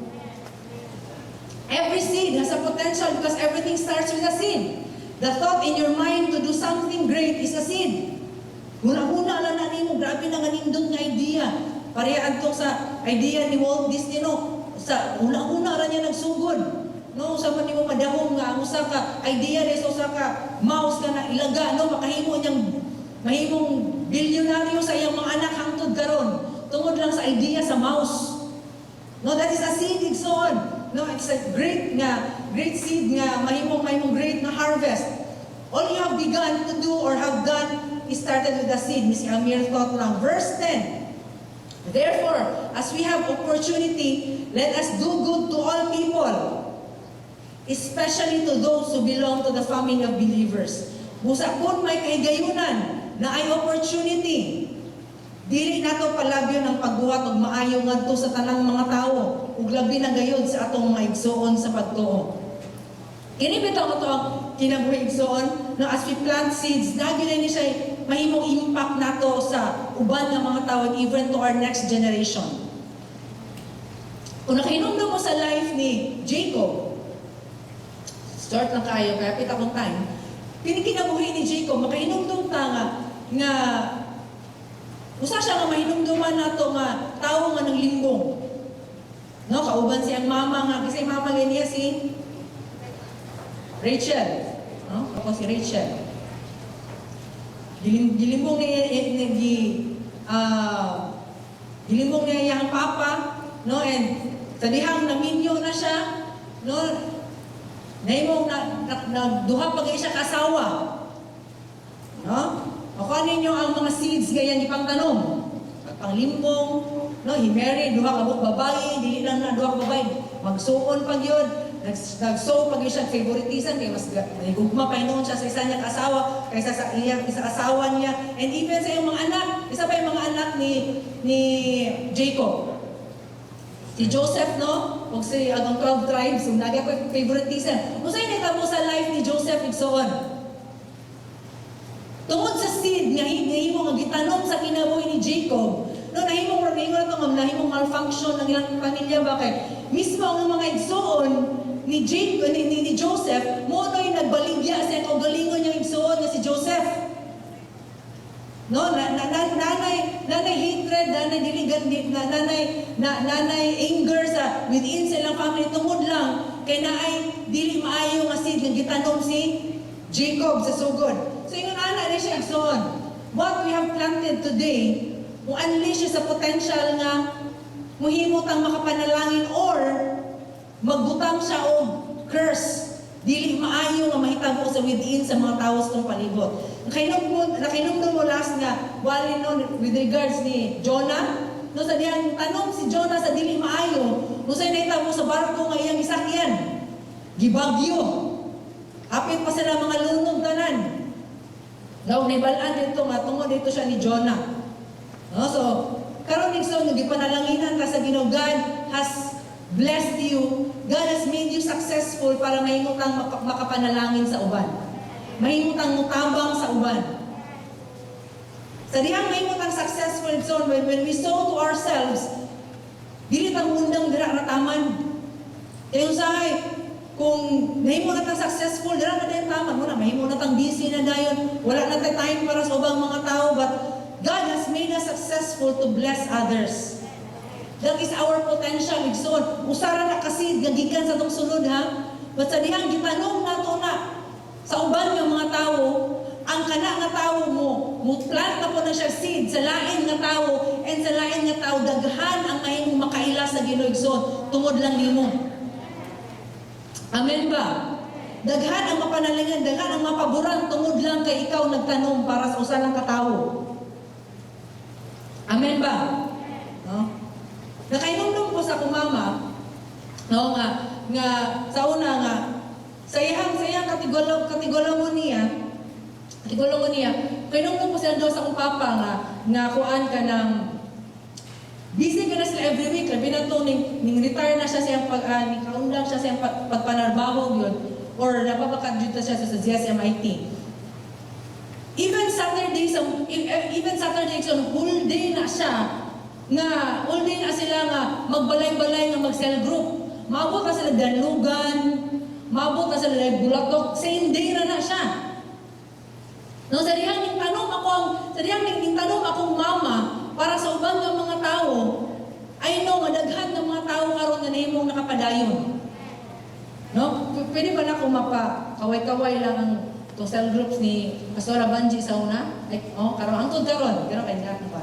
Every seed has a potential because everything starts with a seed. The thought in your mind to do something great is a seed. Una-una lang na nimo, grabe na nga nindot nga idea. Parehas to sa idea ni Walt Disney, no? Sa una-una ra niya nagsugod. No, sa man nimo madahom nga ang usa ka idea ni usa ka mouse ka na ilaga, no? Makahimo niyang mahimong bilyonaryo sa iyang mga anak hangtod karon. Tungod lang sa idea sa mouse. No, that is a seed igsoon. No, it's a great seed nga mahimong great na harvest. All you have begun to do or have done is started with a seed. Misi ang mere thought lang. Verse 10. Therefore, as we have opportunity, let us do good to all people, especially to those who belong to the family of believers. Busa kung may kahigayunan na ay opportunity, Dili nato palabyon ang pagbuhat og maayo ngadto sa tanang mga tawo ug labi na gayud sa atong mga igsoon sa pagtuo. Kini bitaw mo to ang kinabuhi igsoon no, as we plant seeds nagyud ni siya mahimong impact nato sa uban nga mga tawo even to our next generation. Kung nakahinumdum mo sa life ni Jacob, start lang kayo kaya pita kong time. Kinabuhi ni Jacob makahinumdum ta nga usa siya nga mahinumduman nato nga tawo nga nang limbong. No, kauban siyang mama nga kasi mama niya si Rachel. No? Ako si Rachel. Gilimbong niya gilimbong niya iyang papa, no, and sadihang naminyo na siya, no. Nahimong nagduha pa siya kasawa. No? Makuha ninyo ang mga seeds gayang ipangtanom. Panglimbong, no, hi-marry, duha ka babae, dili lang na duha ka babae. Magsuon pag yun, nag-sow pag yun siya, favoritisan, kaya mas nagugma pa noon siya sa isa niya kasawa, kaysa sa iyang isa asawa niya. And even sa iyong mga anak, isa pa yung mga anak ni Jacob. Si Joseph, no? Kung si agong 12 tribes, yung nagya ko favoritisan. Kung sa'yo natabo sa life ni Joseph, igsoon. Tungod sa seed nga himo nga gitanom sa kinabuhi ni Jacob, no, nahimong malfunction ng ilang pamilya ba kay mismo ang mga igsoon ni Jacob ni Joseph mo noy nagbaligya sa kaugalingon niyang igsoon nga si Joseph. No, nanay hatred, nanay diligan, nanay anger sa within silang family tungod lang kay naay dili maayo nga seed nga gitanom si Jacob sa sugod. So yung anak ni siya igsoon, what we have planted today, mo-unleash siya sa potential nga muhimot ang makapanalangin or magbutang siya o curse. Dili maayo nga mahitabo sa within sa mga tao sa palibot. Nakinumdum mo last nga, wali no, with regards ni Jonah, no, sa diyang tanong si Jonah sa dili maayo, no sa nahitabo sa barko nga iyang isakyan, gibagyo. Apit pa sila mga lunog tanan. Now, nibalaan dito nga, tungod dito siya ni Jonah. No? So, karon nigson, yung ipanalanginan ka sa Ginoo, God has blessed you. God has made you successful para mahimutang makapanalangin sa uban. Mahimutang mutabang sa uban. Sa dihang mahimutang successful, so when we sow to ourselves, dili tang undang dira rataman. Kaya usahay, kung nahimo na tang successful, dira na din tama mo na, mahimo na tang busy na dayon, wala na tayong time para sa ubang mga tao, but God has made us successful to bless others. That is our potential, igsoon. Usara na kasi gagikan sa tong sulod, ha? But sa dihang gitanong nato na sa uban ng mga tao, ang kana nga tao mo plant na po na siya seed sa lain nga tao, and sa lain nga tao, daghan ang mahimong makaila sa Ginoo, igsoon, tungod lang nimo. Amen ba? Daghan ang mapanalingan, daghan ang mapaboran tungod lang kay ikaw nagtanom para sa usa lang katawo. Amen ba? No? Nakainumdum ko sa kumama, no, nga sa una nga sa iyang katigolong niya, kainumdum ko sila daw sa akong papa nga kuan ka ng busy ka na sila every week. Labi na ito, retire na siya siyang kaundang siya siyang pagpanarbaho yun. Or napapakadjut na siya sa GSMIT. Even Saturday, so whole day na siya, whole day na sila nga magbalay-balay nga mag-cell group. Maabot na sila Danlugan, maabot na sila Bulatok, same day na siya. No, sa dihang yung tanong akong mama, para sa ubang ng mga tao, I know, madaghan ng mga tao karon na nahimong nakapadayon. No? Pwede ba na kung mapa-kaway-kaway lang ang itong cell groups ni Pastora Banji sa una? Like, karon hangtod karon, pero kay na pa.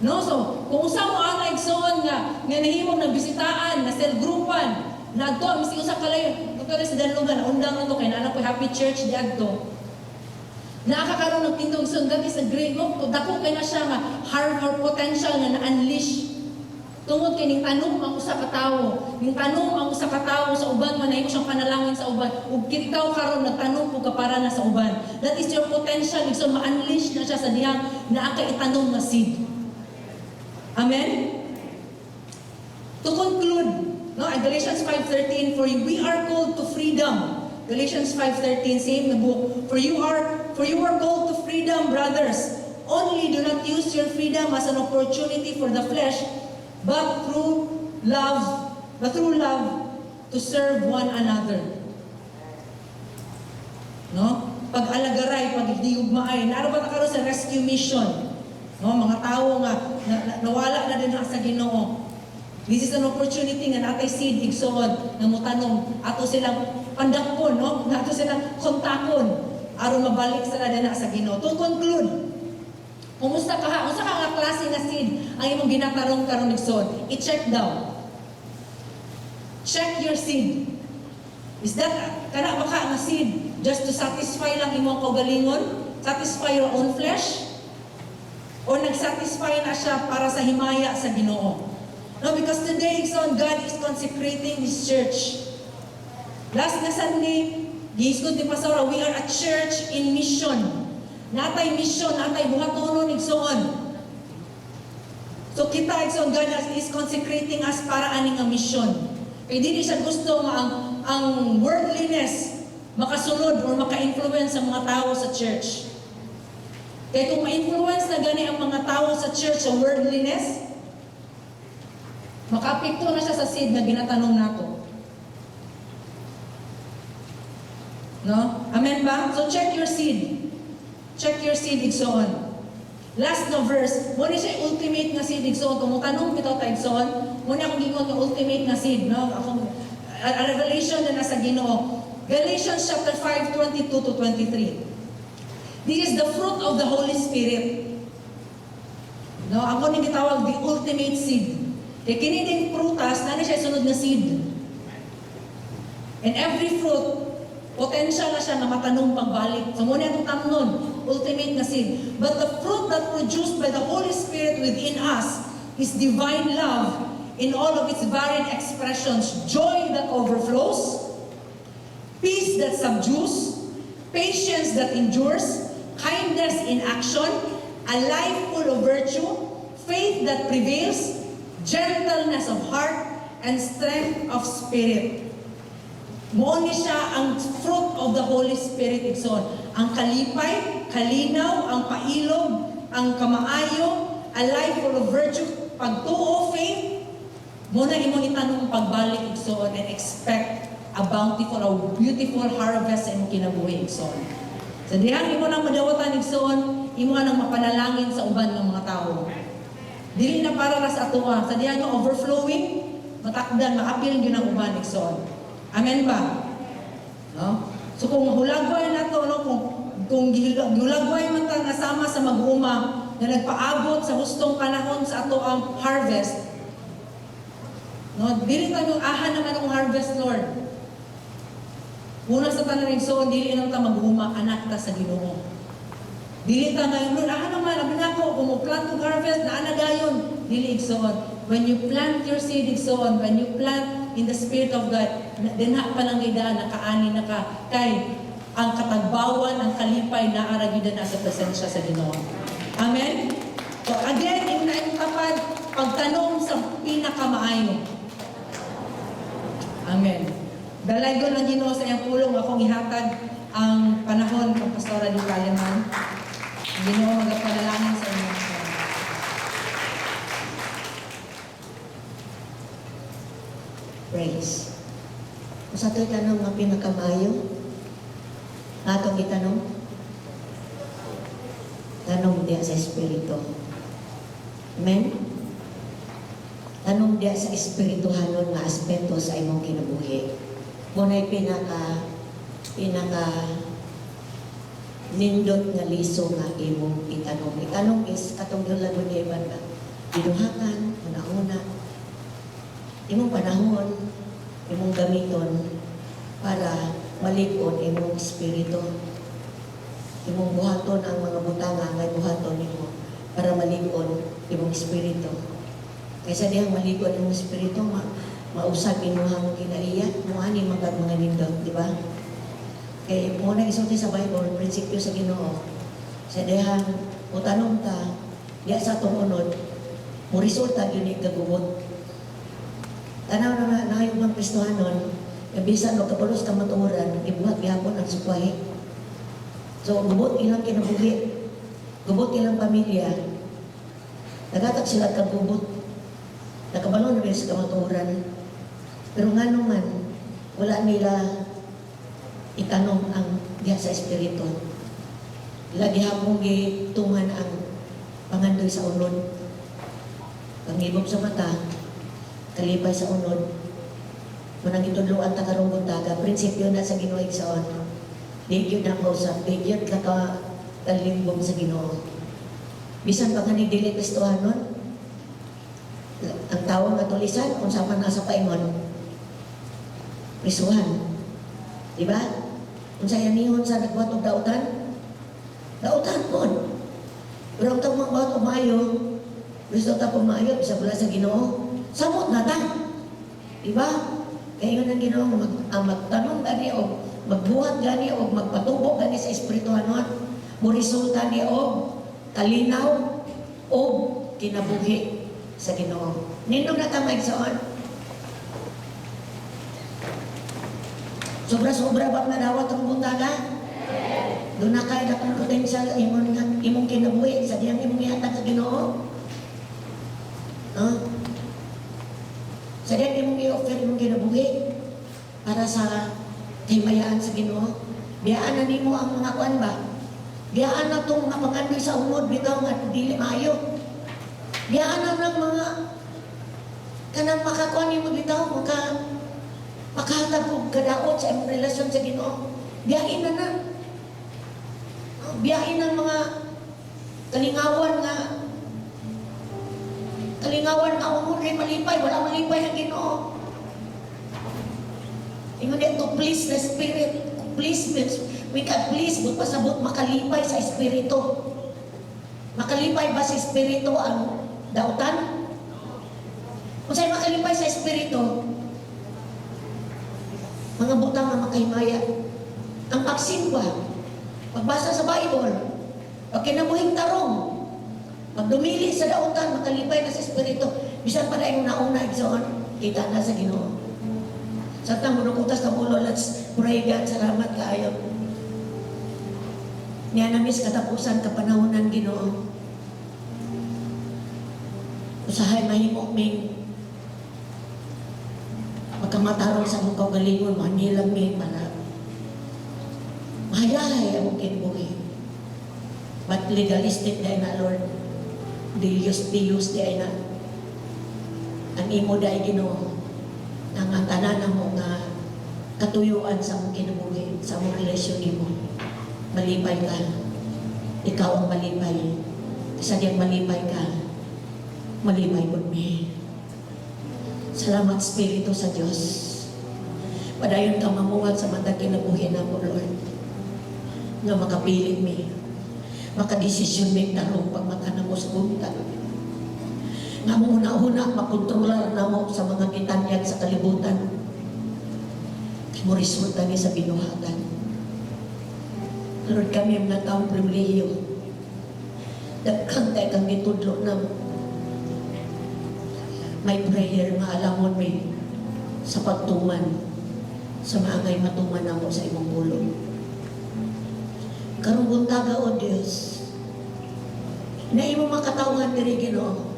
No, so kung usa mo ana igsoon nga nahimong nagbisitaan na cell groupan, nagto misig usa kalayo, dito sa Danlugan, undang na to kay na po Happy Church di adto. Nakakaroon ng tindog isang gabi sa grade mo, dako kay na siya nga hard potential nga na-unleash. Tungod kay ning tanong ang usa ka tawo, ning tanong ang usa ka tawo sa uban man nahimo siyang panalangin sa uban. Ug ikaw karon nagtanong pug ka para na sa uban. That is your potential, so ma-unleash na siya sa dihang naa ka itanong nga seed. Amen? To conclude, no, in Galatians 5:13, for we are called to freedom. Galatians 5:13, same na book. For you are called to freedom, brothers. Only do not use your freedom as an opportunity for the flesh, but through love to serve one another. No? Pag-alagaray, pag-higugmaay. Naano ba na karon sa rescue mission? No, mga tao nga nawala na din sa Ginoo. This is an opportunity nga natay seed igsoon nga motanong ato silang pandakpon, no? Ato silang kontakon aron mabalik sila din sa Ginoo. To conclude, kumusta ka ha? Unsa ka nga klase nga seed ang imong ginatarong karon igsoon? I-check daw. Check your seed. Is that kana ba ka nga seed just to satisfy lang imong kaugalingon? Satisfy your own flesh? O nag-satisfy na siya para sa himaya sa Ginoo? No, because today, son, God is consecrating His church. Last na Sunday, gihisgot ni Pastora, we are a church in mission. Natay mission, natay buhatonon, igsoon. So kita, igsoon, God is consecrating us para aning a mission. Kaya di siya gusto nga ang worldliness makasunod or maka-influence sa mga tao sa church. Kaya kung ma-influence na gani ang mga tao sa church sa worldliness, maka-apekto na siya sa seed na ginatanong nato. No? Amen ba? So check your seed. Check your seed, igsoon. Last na verse, muna siya ultimate nga seed, igsoon. Tumutanong bitaw ta, igsoon. Muna akong gingon yung ultimate nga seed. No? A revelation na nasa Ginoo. Galatians chapter 5, 22 to 23. This is the fruit of the Holy Spirit. No, ako ni gitawag the ultimate seed. Kaya kinining prutas, nani siya sunod na seed. And every fruit, potential na siya na matanong pagbalik. So muna itong tamnon, ultimate na seed. But the fruit that produced by the Holy Spirit within us is divine love in all of its varied expressions. Joy that overflows, peace that subdues, patience that endures, kindness in action, a life full of virtue, faith that prevails, gentleness of heart, and strength of spirit. Mooni siya ang fruit of the Holy Spirit, igsoon. Ang kalipay, kalinaw, ang pailog, ang kamaayo, a life full of virtue, pagtuo, faith. Muna imong itanong pagbalik, igsoon, and expect a bountiful, a beautiful harvest sa imong kinabuhi, igsoon. Sa dihang imo nang madawatan, igsoon, imo nang mapanalangin sa uban ng mga tao. Dili na para sa atoa. Sa dihang yung overflowing, matakdan, maapil yun ang uban, igsoon. Amen ba? No? So kung hulagway na to, no? kung hulagway man ta nasama sa mag-uma na nagpaabot sa hustong panahon sa ato ang harvest, no? Dili tayo ahan naman ang harvest, Lord. Una sa tanan igsoon, dili nang ta mag-uma, anak ta sa Ginoo. Dili ta ngayon, Lord, naman, abi nako, kung mo-plant og harvest, naana gayon. Dili igsoon. When you plant your seed, igsoon, when you plant in the Spirit of God, dinha pa lang nidaan, nakaani na ka, kay ang katagbawan, ang kalipay, naaragyudan na sa presensya sa Ginoo. Amen? So again, yung naayong kapag, pagtanong sa pinakamaayo. Amen. Dalay ko lang Ginoo sa iyang pulong, akong ihatag ang panahon ng Pastora Di Kaliman. Ginoo magapanalangin sa inyo. Praise. Kung sa ito'y tanong nga pinakamayo, atong itanong, tanong diya sa Espiritu. Amen? Tanong diya sa Espirituhanon nga aspeto sa imong kinabuhi. Muna'y pinaka nindot nga liso nga imong itanong. Itanong is katong lagon ni Iban nga. Diduhakan, una-una, imong panahon, imong gamiton para malipon imong espiritu. Imong buhaton ang mga butanga nga buhaton nimo para malipon imong espiritu. Kaysa dihang malipon imong espiritu, mausap inuhang kinaiya, muani mga nindot, di ba? Kaya muna isulti sa Bible, prinsipyo sa Ginoo. Sa dihang utanong ta, diya sa tumunod, mo resulta yun yung kagubot. Tanaw na yung mga Kristohanon, bisan o kapalos ka maturan, ibuhat gihapon ang sukway. So, gubot ilang kinabuhi, gubot ilang pamilya, nagatak sila kagubot, nakabalo na rin sa kamaturan. Pero nga naman, wala nila itanong ang diya sa Espiritu. Lagi hapong gitungan ang pangandoy sa unod. Pangibog sa mata, kalipay sa unod. Manang itudluan ta karong buntaga, prinsipyo na sa Ginoo igsoon. Di gyud na kausap, di gyud ka kalimbong sa Ginoo. Bisan pa kani dili Kristohanon, ang tawag katulisan kung sa man nasa paingon. Prisuhan. Di ba? Kung sa yanihon sa nagbuhat og dautan, dautan po. Pero ang tawag magbuhat og maayo, gusto ta pong maayo, bisa pula sa Ginoo, samot na ta. Di ba? Kaya yun ang Ginoo, magtanong gani o magbuhat gani o magpatubok gani sa Espirituhanon, mo resulta ni o kalinaw o kinabuhi sa Ginoo. Nindong na ta maigsoon? Sobra-sobra ba na dawat ang buntaga? Doon na kaya dakong potensya imong kinabuhi sa diyang imong ihatag sa Ginoo. No? Sa diyang imong i-offer imong kinabuhi para sa himayaan sa Ginoo. Biyaan na nimo ang mga kuan ba? Biyaan na itong mga pangandoy sa unod, bitaw nga dili maayo. Biyaan na ng mga kanang makakuan nimo bitaw, makahatag og kadaot sa imong relasyon sa Ginoo. Biyahin na na. Biyahin ng mga kalingawan nga umon rin malipay, wala malipay ang Ginoo. Ingon to please the Spirit, please we can please pasabot makalipay sa Espiritu. Makalipay ba sa Espiritu ang dautan? Kung sa'yo makalipay sa Espiritu, mga butang na makahimaya. Ang pagsimba, pagbasa sa Bible, pag kinabuhing tarong, pag dumili sa dautan, makalipay na sa Espiritu, bisan pa na yung nauna, igsoon, kita na sa Ginoo. Sa tamunukutas ng ulo, let's pray God, salamat kaayo. Niya namis katapusan kapanahon ng Ginoo. Usahay mahimo ming magkamatarong sa mong kaugalingon, manilang may para mahayahay ang mong kinubuhi. But legalistic dahil na, Lord. Diyos dahil na. Ang imo dahil Ginoo. Nang ang tanan mo nga katuyuan sa mong kinubuhi, sa mong relasyon mo. Malipay ka. Ikaw ang malipay. Sa diyang malipay ka, malipay po mi. Salamat Espiritu sa Diyos. Padayon ka mamuhat sa matag kinabuhi na po, Lord. Nga makapilit mi. Makadesisyon mi tarong pagmata na mo sa buntag. Nga muna-una makontrolar na mo sa mga kitanyag sa kalibutan. Mo resulta ni sa binuhatan. Lord, kami ang nataong pribilehiyo. Dagkang tayo kang gitudlo na may prayer nga alamon may sa pagtuman sa maangay matuman ako sa imong bulong. Karong buntaga o Diyos, na imo makatawhan diri Ginoo.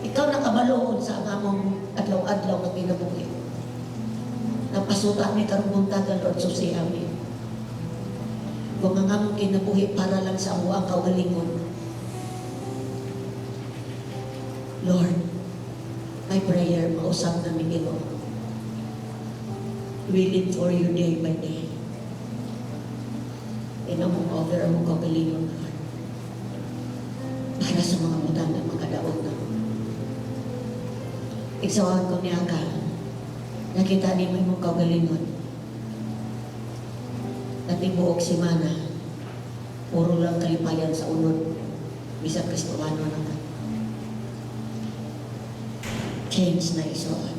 Ikaw nakabaloon sa among adlaw-adlaw nga kinabuhi. Napasuta ni karong buntaga, Lord, susihan ni. Kung ang among kinabuhi para lang sa amuang kaugalingon. Lord, my prayer, mausap namin Ginoo. We live for you day by day. Inamong over ang mong kaugalingon, Lord. Para sa mga butang na makadaot na. Iksawan ko niya ka, nakita niyo yung mong kaugalingon. Natibuok si Mana, puro lang kalipayan sa unod, bisa Kristoano na ka. Change na isoan.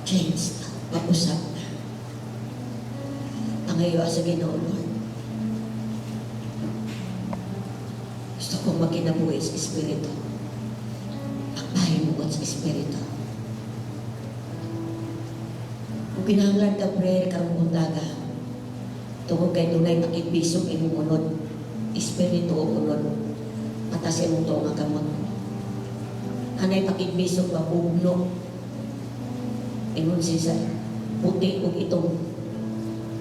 Change na, pag-usap na. Ang iyo sa Ginoo, Lord. Gusto ko Kung makinabuhi sa Espiritu, akbahin mo sa Espiritu. Kung pinahanglan ka prayer karong buntaga, tungkol kay tunay makibisog imong unod, Espiritu o unod, matas imong to nga kamot. Anay pakibisog mapugno, ingon siya puti o itong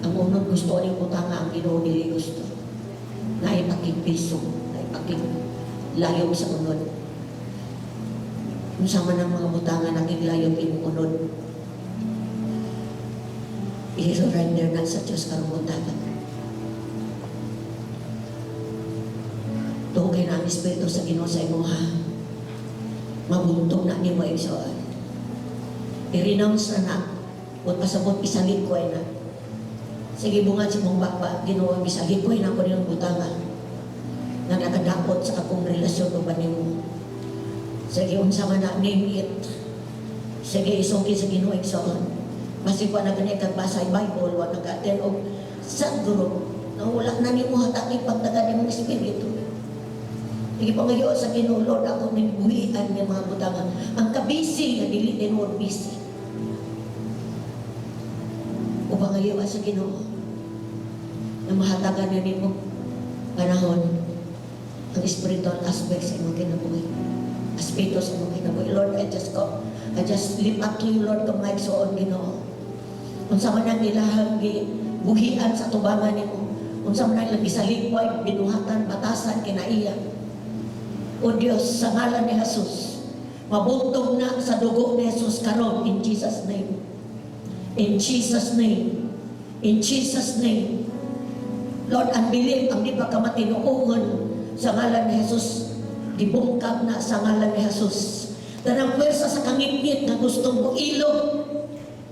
ang unod gusto ni utanga ang Ginoo dili gusto. Naay pakibisog, naay pakiglayo sa unod. Kung sama ng mga butanga nakiglayo imong unod, i-surrender na sa Diyos karong buntaga. Tugay na ang Espiritu sa Ginoo sa imuha. Mabuntong na ni mo igsoon. I-renounce na na. Huwag pasabot isagit ko ay na. Sige bunga si mong baba, Ginoo, isagit ko ay na ako niyong butanga. Na nakadapot sa akong relasyon o ba mo. Sige, unsa man na, name it. Sige, isungki sa Ginoo igsoon. Masig pa na ganyan kagbasa yung Bible, wala nag-attend o sa group, na wala na ni mo hataki pagdaga ni mong Espiritu. Hindi pa ngayon sa Ginoo, Lord, ako nagbuhian ng mga butangan. Ang kabisi, na dili din mo busy. O pa ngayon sa Ginoo, na mahatagan na ni mo panahon, ang spiritual aspect sa imong kinabuhi. Aspeto sa imong kinabuhi. Lord, I just lift up to you, Lord, kung may soon, Ginoo. Kung sa man ang ilahang buhian sa tubangan ni mo, kung sa man ang lagi sa likway, binuhatan, batasan, kinaiyak. O Diyos, sa ngalan ni Jesus, mabuntog na sa dugo ni Jesus karon in Jesus' name. In Jesus' name. In Jesus' name. Lord, unbelief, ang di pa ka matinuungon sa ngalan ni Jesus, gibungkag na sa ngalan ni Jesus. Tanang pwersa sa kangitngit na gustong mo ilog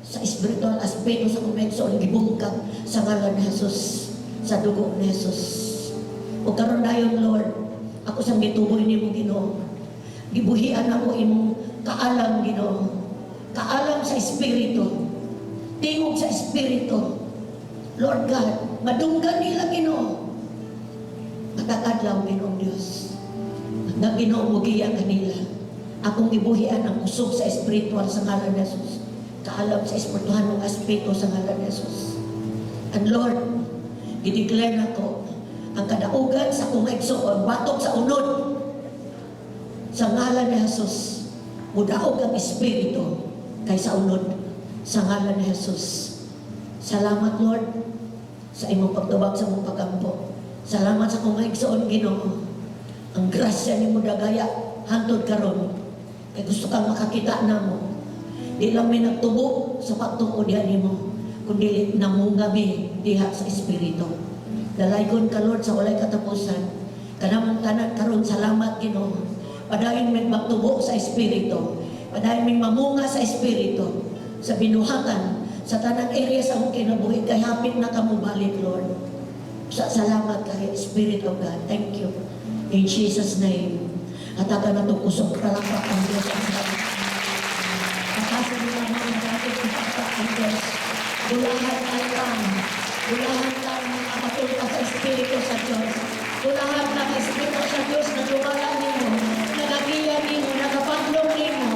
sa spiritual aspeto sa konvensyon, gibungkag sa ngalan ni Jesus, sa dugo ni Jesus. O karon dayon, Lord, ako sa gituboy ni mo, Ginoo. Gibuhian ako imong kaalam, Ginoo. Kaalam sa Espiritu. Tingog sa Espiritu. Lord God, madunggan nila, Ginoo. Matakadlaw, Ginoo Diyos. Na Ginoo mo giya kanila. Akong gibuhian ang usog sa espiritual sa ngalan ni Jesus. Kaalam sa espirituhan ng aspeto sa ngalan ni Jesus. And Lord, gideclare ako ang kadaugan sa kong igsoon, batok sa unod sa ngalan ni Jesus. Mudaog ang espiritu kaysa unod sa ngalan ni Jesus. Salamat, Lord, sa imong pagtubag sa imong pagkampo. Salamat sa kong igsoon, Ginoo. Ang grasya ni mo dagaya hantod karon. Kay gusto kang makakita na mo. Di lang may nagtubo sa pagtuo diha nimo, kundi namungami diha sa espiritu. Dalaygon ka, Lord, sa walay katapusan. Kanamang tanan karon, salamat, Ginoo. Padayon may magtubo sa espiritu. Padayon may mamunga sa espiritu. Sa binuhatan, sa tanang area sa akong kinabuhi, kay hapit na kamo balik, Lord. Salamat kay Spirit of God. Thank you. In Jesus' name. At aga na itong kusog palakpak ang Diyos ang salamat. Patasin nila mga natin ang palakpak ang Diyos. Bulahan lang. Bulahan lang ang matulpa sa Espiritu sa Diyos. Bulahan lang ang Espiritu sa Diyos na lumala nimo, nagagiyan nimo, nagapaglong nimo,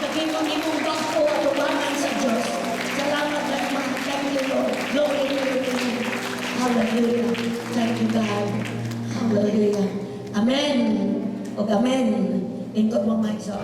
nagimong nimong bako at ubangan sa Diyos. Salamat lang mga thank you, Lord. Glory to you. Hallelujah. Thank you, God. Hallelujah. Amen. O amen. Ingkod mo, my son.